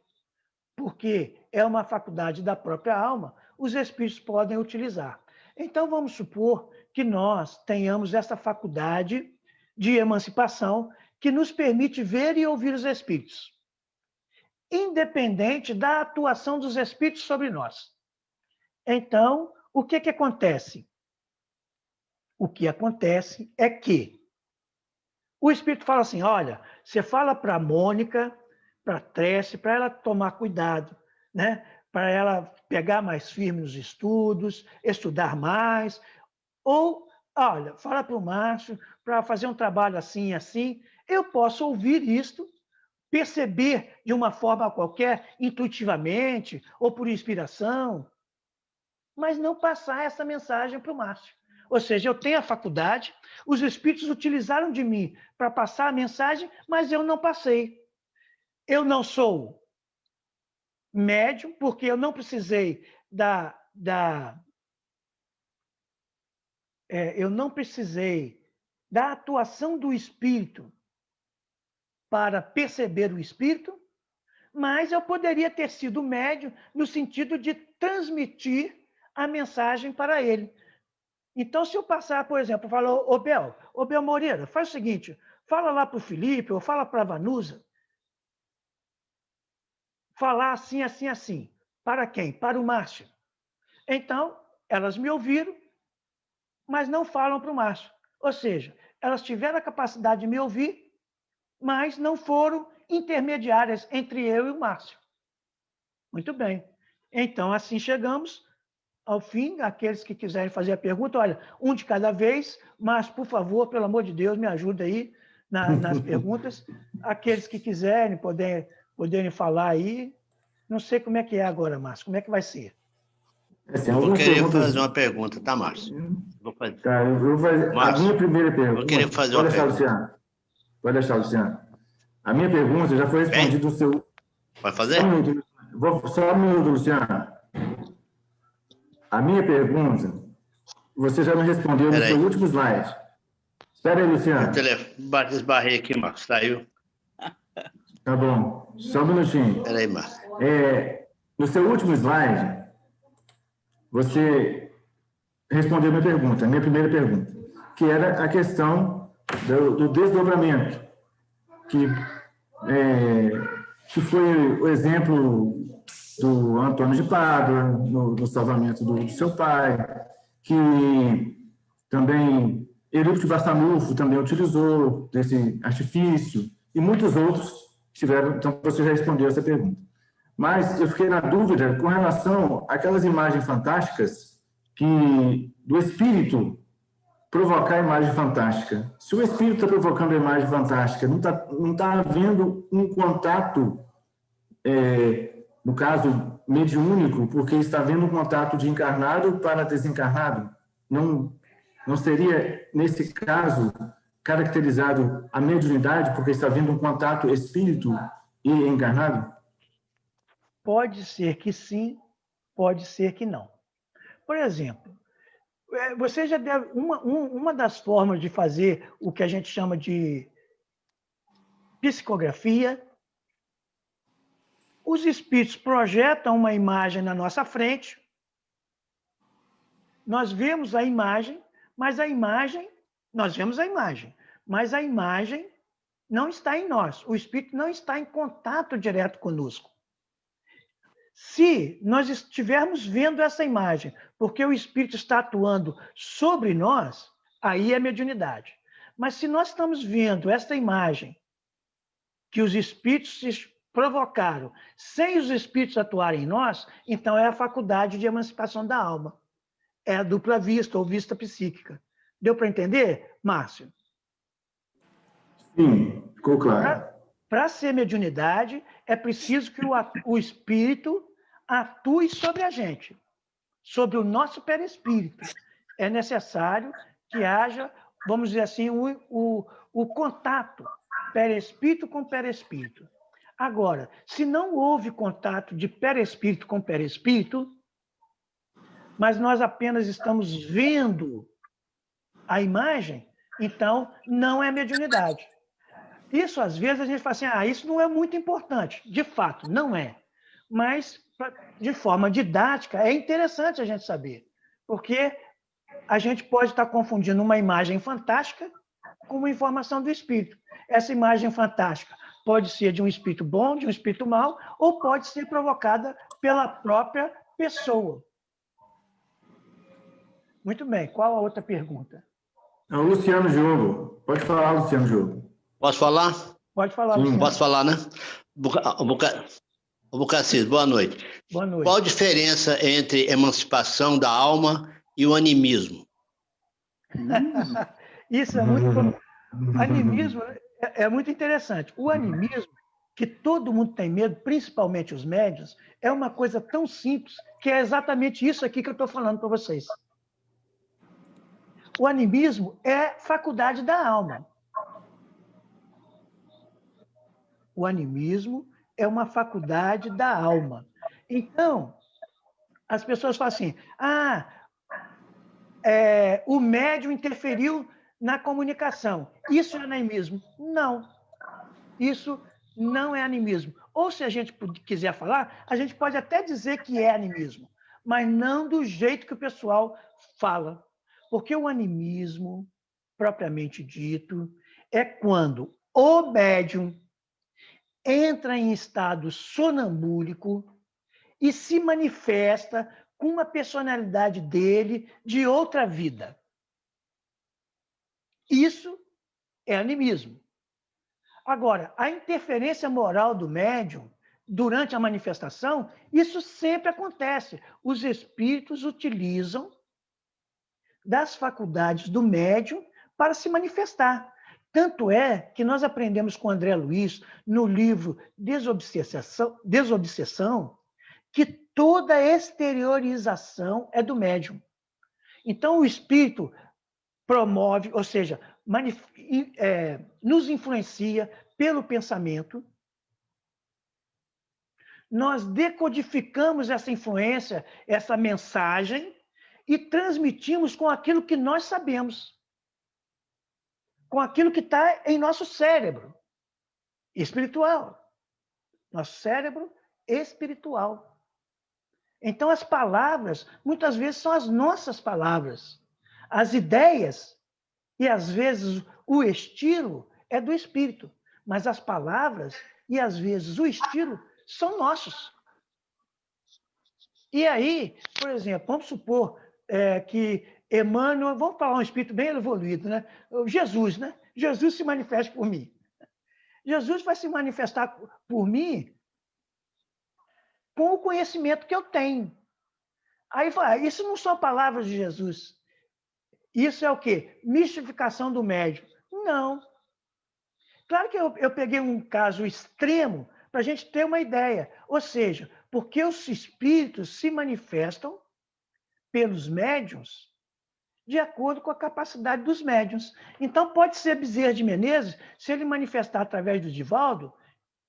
porque é uma faculdade da própria alma, os espíritos podem utilizar. Então, vamos supor que nós tenhamos essa faculdade de emancipação que nos permite ver e ouvir os espíritos, independente da atuação dos espíritos sobre nós. Então, o que acontece? O que acontece é que o espírito fala assim, olha, você fala para a Mônica, para a Trece, para ela tomar cuidado, né? Para ela pegar mais firme nos estudos, estudar mais, ou, olha, fala para o Márcio para fazer um trabalho assim e assim. Eu posso ouvir isto, perceber de uma forma qualquer, intuitivamente, ou por inspiração, mas não passar essa mensagem para o Márcio. Ou seja, eu tenho a faculdade, os espíritos utilizaram de mim para passar a mensagem, mas eu não passei. Eu não sou médium, porque eu não precisei eu não precisei da atuação do espírito para perceber o espírito, mas eu poderia ter sido médium no sentido de transmitir a mensagem para ele. Então, se eu passar, por exemplo, falar, ô Bel Moreira, faz o seguinte, fala lá para o Felipe, ou fala para a Vanusa, falar assim, assim, assim. Para quem? Para o Márcio. Então, elas me ouviram, mas não falam para o Márcio. Ou seja, elas tiveram a capacidade de me ouvir, mas não foram intermediárias entre eu e o Márcio. Muito bem. Então, assim chegamos ao fim. Aqueles que quiserem fazer a pergunta, olha, um de cada vez, mas, por favor, pelo amor de Deus, me ajuda aí, nas perguntas. Aqueles que quiserem, poderem falar aí. Não sei como é que é agora, Márcio. Como é que vai ser? Assim, Eu vou algumas querer perguntas... fazer uma pergunta, tá, Márcio? Vou fazer. Tá, eu vou fazer... A Márcio, minha primeira pergunta... eu queria fazer Pode uma deixar, pergunta. Luciano. Pode deixar, Luciano. A minha pergunta já foi respondida no seu... Pode fazer? Só um minuto, Luciano. A minha pergunta, você já me respondeu no seu último slide. Espera aí, Luciano. Esbarrei aqui, Márcio. Saiu. Tá bom. Só um minutinho. Espera aí, Márcio. No seu último slide, você respondeu a minha primeira pergunta, que era a questão do desdobramento, que foi o exemplo do Antônio de Pádua, no salvamento do seu pai, que também Eurípides Barçanufo também utilizou desse artifício, e muitos outros tiveram. Então, você já respondeu essa pergunta. Mas eu fiquei na dúvida com relação àquelas imagens fantásticas do espírito provocar a imagem fantástica. Se o espírito está provocando a imagem fantástica, não tá havendo um contato, no caso, mediúnico, porque está havendo um contato de encarnado para desencarnado. Não seria, nesse caso, caracterizado a mediunidade, porque está havendo um contato espírito e encarnado? Pode ser que sim, pode ser que não. Por exemplo, você já deve... Uma das formas de fazer o que a gente chama de psicografia, os espíritos projetam uma imagem na nossa frente, nós vemos a imagem, nós vemos a imagem, mas a imagem não está em nós, o espírito não está em contato direto conosco. Se nós estivermos vendo essa imagem, porque o espírito está atuando sobre nós, aí é mediunidade. Mas se nós estamos vendo essa imagem que os espíritos se provocaram, sem os espíritos atuarem em nós, então é a faculdade de emancipação da alma. É a dupla vista ou vista psíquica. Deu para entender, Márcio? Sim, ficou claro. Para ser mediunidade, é preciso que o espírito atue sobre a gente, sobre o nosso perispírito. É necessário que haja, vamos dizer assim, o contato perispírito com perispírito. Agora, se não houve contato de perispírito com perispírito, mas nós apenas estamos vendo a imagem, então não é mediunidade. Isso, às vezes, a gente fala assim, isso não é muito importante. De fato, não é. Mas, de forma didática, é interessante a gente saber. Porque a gente pode estar confundindo uma imagem fantástica com uma informação do espírito. Essa imagem fantástica pode ser de um espírito bom, de um espírito mau, ou pode ser provocada pela própria pessoa. Muito bem. Qual a outra pergunta? É o Luciano Diogo. Pode falar, Luciano Diogo. Posso falar? Pode falar, Sim. Luciano. Posso falar, né? Bucacis, boa noite. Boa noite. Qual a diferença entre emancipação da alma e o animismo? Isso é muito... Animismo é muito interessante. O animismo, que todo mundo tem medo, principalmente os médiuns, é uma coisa tão simples que é exatamente isso aqui que eu estou falando para vocês. O animismo é faculdade da alma. O animismo é uma faculdade da alma. Então, as pessoas falam assim, o médium interferiu na comunicação. Isso é animismo? Não. Isso não é animismo. Ou, se a gente quiser falar, a gente pode até dizer que é animismo, mas não do jeito que o pessoal fala. Porque o animismo, propriamente dito, é quando o médium entra em estado sonambúlico e se manifesta com uma personalidade dele de outra vida. Isso é animismo. Agora, a interferência moral do médium durante a manifestação, isso sempre acontece. Os espíritos utilizam das faculdades do médium para se manifestar. Tanto é que nós aprendemos com André Luiz, no livro Desobsessão, que toda exteriorização é do médium. Então, o espírito promove, ou seja, nos influencia pelo pensamento. Nós decodificamos essa influência, essa mensagem, e transmitimos com aquilo que nós sabemos, com aquilo que está em nosso cérebro espiritual. Nosso cérebro espiritual. Então, as palavras, muitas vezes, são as nossas palavras. As ideias, e às vezes o estilo, é do espírito. Mas as palavras, e às vezes o estilo, são nossos. E aí, por exemplo, vamos supor que Emmanuel, vamos falar um espírito bem evoluído, né? Jesus, né? Jesus se manifesta por mim. Jesus vai se manifestar por mim com o conhecimento que eu tenho. Aí vai, isso não são palavras de Jesus. Isso é o quê? Mistificação do médium. Não. Claro que eu peguei um caso extremo para a gente ter uma ideia. Ou seja, porque os espíritos se manifestam pelos médiuns de acordo com a capacidade dos médiuns. Então, pode ser Bezerra de Menezes, se ele manifestar através do Divaldo,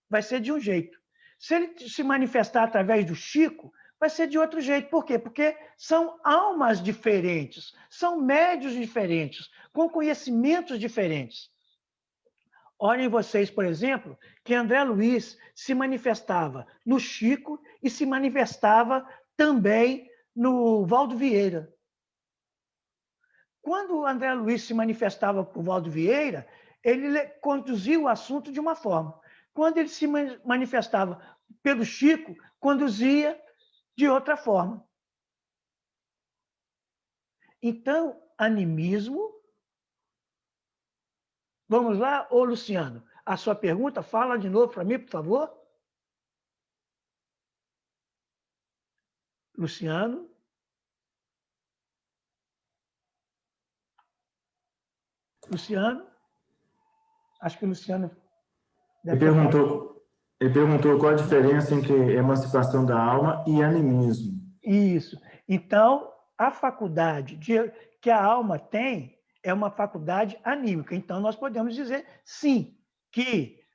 vai ser de um jeito. Se ele se manifestar através do Chico, vai ser de outro jeito. Por quê? Porque são almas diferentes, são médiuns diferentes, com conhecimentos diferentes. Olhem vocês, por exemplo, que André Luiz se manifestava no Chico e se manifestava também no Valdo Vieira. Quando o André Luiz se manifestava por Valdo Vieira, ele conduzia o assunto de uma forma. Quando ele se manifestava pelo Chico, conduzia de outra forma. Então, animismo... Vamos lá, ô Luciano, a sua pergunta, fala de novo para mim, por favor. Luciano. Luciano. Acho que o Luciano... Ele perguntou qual a diferença entre emancipação da alma e animismo. Isso. Então, a faculdade que a alma tem é uma faculdade anímica. Então, nós podemos dizer, sim, que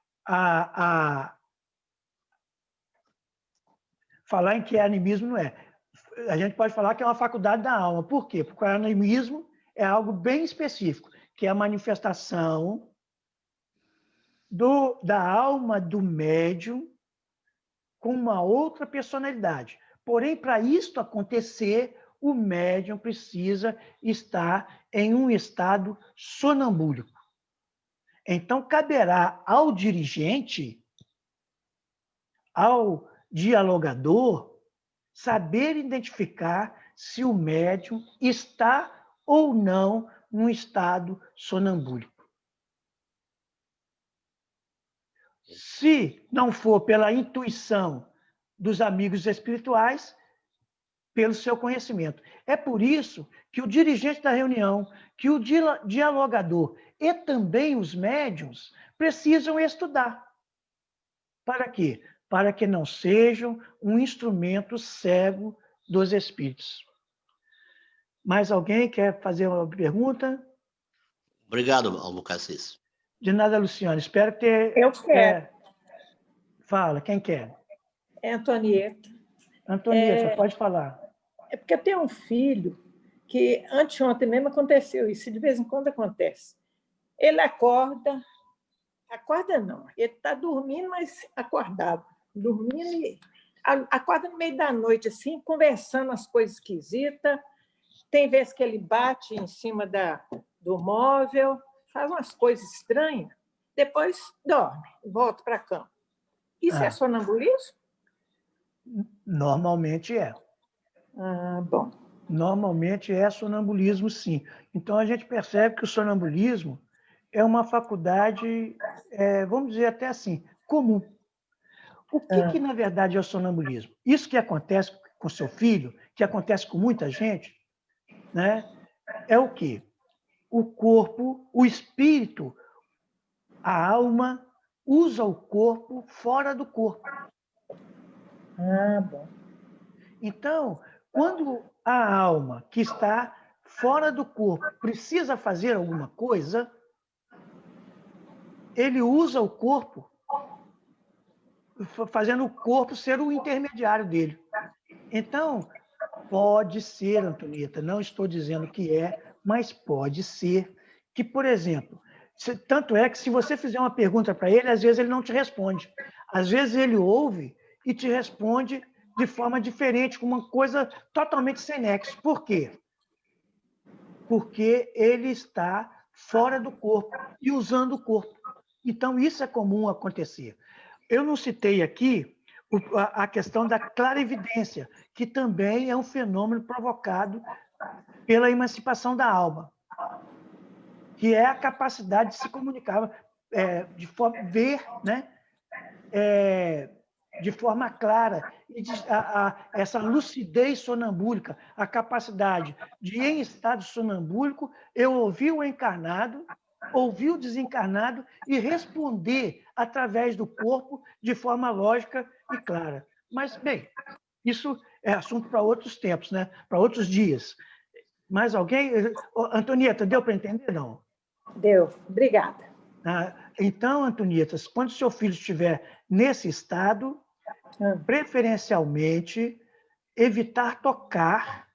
falar em que é animismo não é. A gente pode falar que é uma faculdade da alma. Por quê? Porque o animismo é algo bem específico, que é a manifestação da alma do médium com uma outra personalidade. Porém, para isto acontecer, o médium precisa estar em um estado sonambúlico. Então, caberá ao dirigente, ao dialogador, saber identificar se o médium está ou não num estado sonambúlico. Se não for pela intuição dos amigos espirituais, pelo seu conhecimento. É por isso que o dirigente da reunião, que o dialogador e também os médiuns precisam estudar. Para quê? Para que não sejam um instrumento cego dos espíritos. Mais alguém quer fazer uma pergunta? Obrigado, Albucacis. De nada, Luciana. Espero ter... Eu quero. Fala, quem quer? É Antonieta. Antonieta, pode falar. É porque eu tenho um filho que anteontem mesmo aconteceu isso, de vez em quando acontece. Ele acorda não, ele está dormindo, mas acordado. Dormindo e acorda no meio da noite, assim, conversando as coisas esquisitas. Tem vezes que ele bate em cima do móvel, faz umas coisas estranhas, depois dorme, volta para a cama. Isso é sonambulismo? Normalmente é. Bom. Normalmente é sonambulismo, sim. Então, a gente percebe que o sonambulismo é uma faculdade, vamos dizer até assim, comum. O que na verdade, é o sonambulismo? Isso que acontece com seu filho, que acontece com muita gente, né, é o quê? O corpo, o espírito, A alma usa o corpo fora do corpo. Ah, bom. Então, quando a alma que está fora do corpo precisa fazer alguma coisa, ele usa o corpo, fazendo o corpo ser o intermediário dele. Então, pode ser, Antonieta, não estou dizendo que é, mas pode ser que, por exemplo, tanto é que se você fizer uma pergunta para ele, às vezes ele não te responde. Às vezes ele ouve e te responde de forma diferente, com uma coisa totalmente sem nexo. Por quê? Porque ele está fora do corpo e usando o corpo. Então, isso é comum acontecer. Eu não citei aqui a questão da clarividência, que também é um fenômeno provocado pela emancipação da alma, que é a capacidade de se comunicar, de ver, né? De forma clara, e essa lucidez sonambúlica, a capacidade de, em estado sonambúlico, eu ouvir o encarnado, ouvir o desencarnado e responder através do corpo de forma lógica e clara. Mas, bem, isso é assunto para outros tempos, né? Para outros dias. Mais alguém? Antonieta, deu para entender, não? Deu. Obrigada. Então, Antonieta, quando seu filho estiver nesse estado, preferencialmente, evitar tocar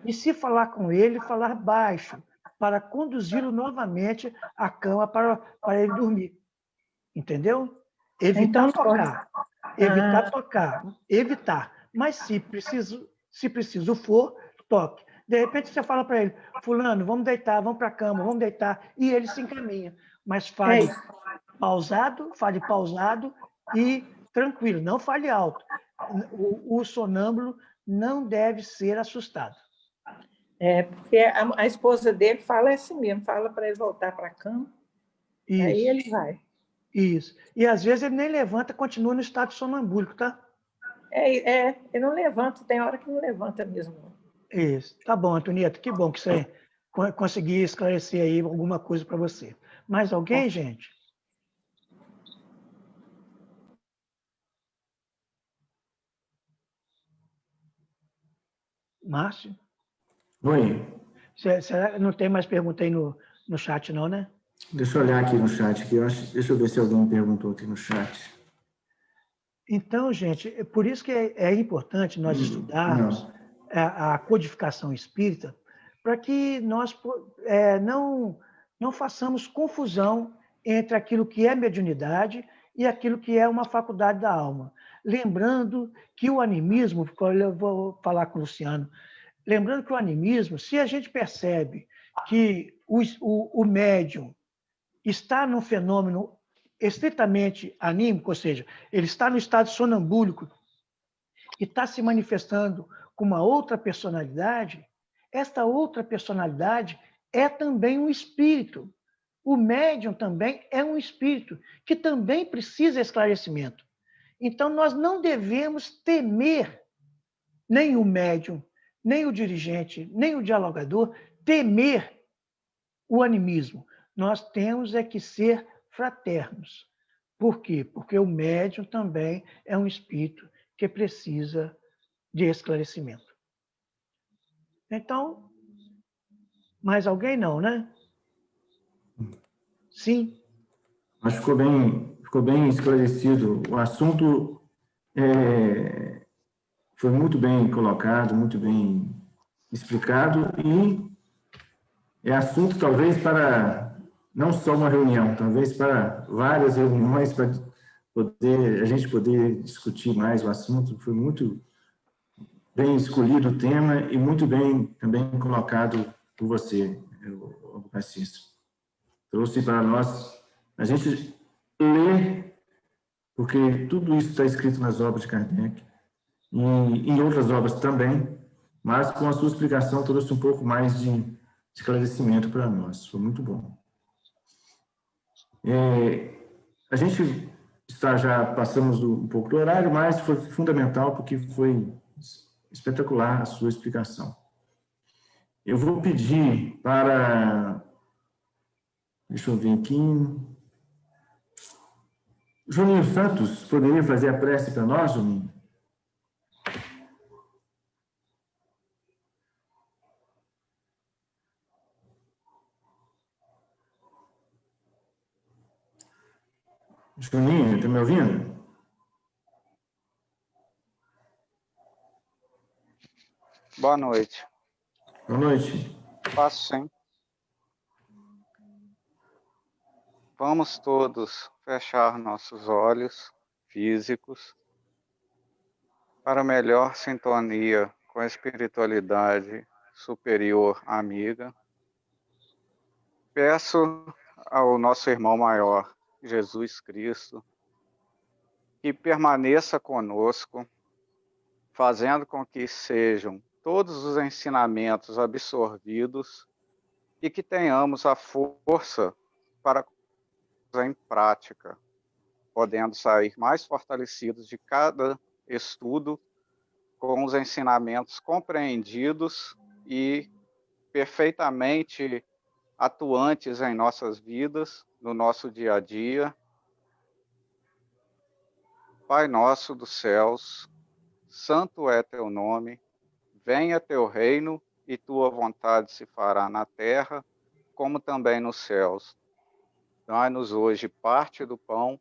e, se falar com ele, falar baixo, para conduzi-lo novamente à cama para ele dormir. Entendeu? Evitar tocar. Evitar tocar. Evitar. Mas, se preciso for, toque. De repente, você fala para ele, fulano, vamos deitar, vamos para a cama, vamos deitar, e ele se encaminha. Mas fale pausado e tranquilo, não fale alto. O sonâmbulo não deve ser assustado. Porque a esposa dele fala assim mesmo, fala para ele voltar para a cama, Isso. Aí ele vai. Isso. E às vezes ele nem levanta, continua no estado sonambúlico, tá? Ele não levanta, tem hora que não levanta mesmo. Isso. Tá bom, Antonieta, que bom que você conseguiu esclarecer aí alguma coisa para você. Mais alguém, gente? Márcio? Oi. Será que não tem mais pergunta aí no chat, não, né? Deixa eu olhar aqui no chat. Deixa eu ver se alguém perguntou aqui no chat. Então, gente, por isso que é importante nós estudarmos a codificação espírita, para que nós não façamos confusão entre aquilo que é mediunidade e aquilo que é uma faculdade da alma. Lembrando que o animismo, eu vou falar com o Luciano, lembrando que o animismo, se a gente percebe que o médium está num fenômeno estritamente anímico, ou seja, ele está no estado sonambúlico e está se manifestando com uma outra personalidade, esta outra personalidade é também um espírito. O médium também é um espírito que também precisa de esclarecimento. Então, nós não devemos temer nem o médium, nem o dirigente, nem o dialogador, temer o animismo. Nós temos que ser fraternos. Por quê? Porque o médium também é um espírito que precisa de esclarecimento. Então, mais alguém não, né? Sim? Acho que ficou bem esclarecido. O assunto foi muito bem colocado, muito bem explicado e é assunto talvez para não só uma reunião, talvez para várias reuniões, para a gente poder discutir mais o assunto. Foi muito bem escolhido o tema e muito bem também colocado por você, Francisco. Trouxe para nós a gente ler, porque tudo isso está escrito nas obras de Kardec e em outras obras também, mas com a sua explicação trouxe um pouco mais de esclarecimento para nós. Foi muito bom. A gente passamos um pouco do horário, mas foi fundamental porque foi espetacular a sua explicação. Eu vou pedir para... Deixa eu ver aqui. Juninho Santos, poderia fazer a prece para nós, Juninho? Juninho, está me ouvindo? Boa noite. Boa noite. Faço sim. Vamos todos fechar nossos olhos físicos para melhor sintonia com a espiritualidade superior amiga. Peço ao nosso irmão maior, Jesus Cristo, que permaneça conosco, fazendo com que sejam todos os ensinamentos absorvidos e que tenhamos a força para em prática, podendo sair mais fortalecidos de cada estudo com os ensinamentos compreendidos e perfeitamente atuantes em nossas vidas, no nosso dia a dia. Pai nosso dos céus, santo é teu nome, venha teu reino e tua vontade se fará na terra, como também nos céus. Dai-nos hoje parte do pão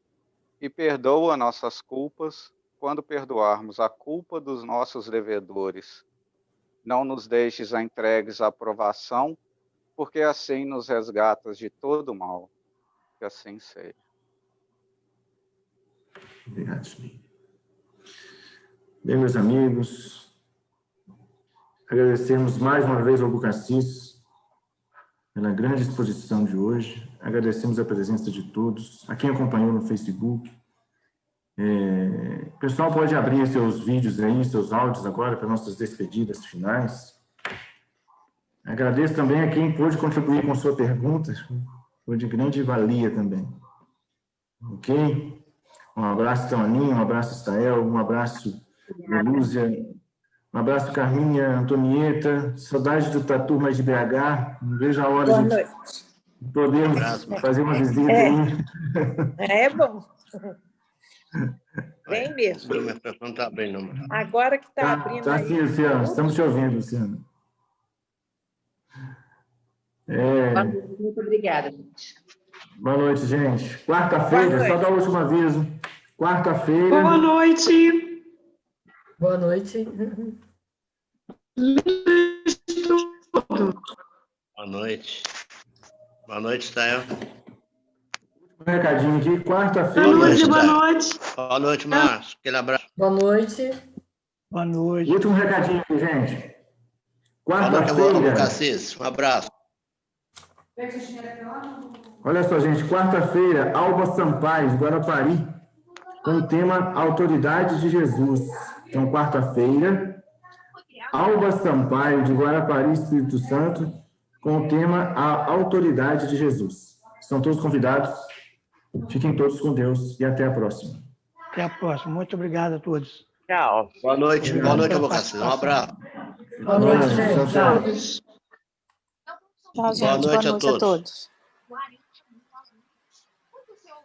e perdoa nossas culpas, quando perdoarmos a culpa dos nossos devedores. Não nos deixes entregues à provação, porque assim nos resgatas de todo mal. Que assim seja. Obrigado, Juninho. Bem, meus amigos, agradecemos mais uma vez ao Bucacis pela grande exposição de hoje. Agradecemos a presença de todos, a quem acompanhou no Facebook. O pessoal pode abrir seus vídeos aí, seus áudios agora para nossas despedidas finais. Agradeço também a quem pôde contribuir com sua pergunta, foi de grande valia também. Ok? Um abraço, Tamaninho, um abraço, Estael, um abraço, Lúcia, um abraço, Carminha, Antonieta, saudade do Tatu mais de BH, não vejo a hora de podermos fazer uma visita aí. É bom. Vem mesmo. Meu microfone não está abrindo, não. Agora que está abrindo. Tá sim, Luciano, estamos te ouvindo, Luciano. Muito obrigada, gente. Boa noite, gente. Quarta-feira, só dar o último aviso. Quarta-feira. Boa noite. Boa noite. Boa noite. Boa noite, Estael. Um recadinho aqui, quarta-feira. Boa noite, boa noite. Boa noite, Márcio. Aquele abraço. Boa noite. Boa noite. Último recadinho aqui, gente. Boa noite, Quarta-feira. Cassis. Um abraço. Olha só, gente, quarta-feira, Alba Sampaio, de Guarapari, com o tema Autoridade de Jesus. Então, quarta-feira, Alba Sampaio, de Guarapari, Espírito Santo, com o tema A Autoridade de Jesus. São todos convidados. Fiquem todos com Deus e até a próxima. Até a próxima. Muito obrigado a todos. Tchau. Boa noite, Cassis. Um abraço. Boa noite, gente. Tchau, tchau. Tchau, gente. Boa noite a todos.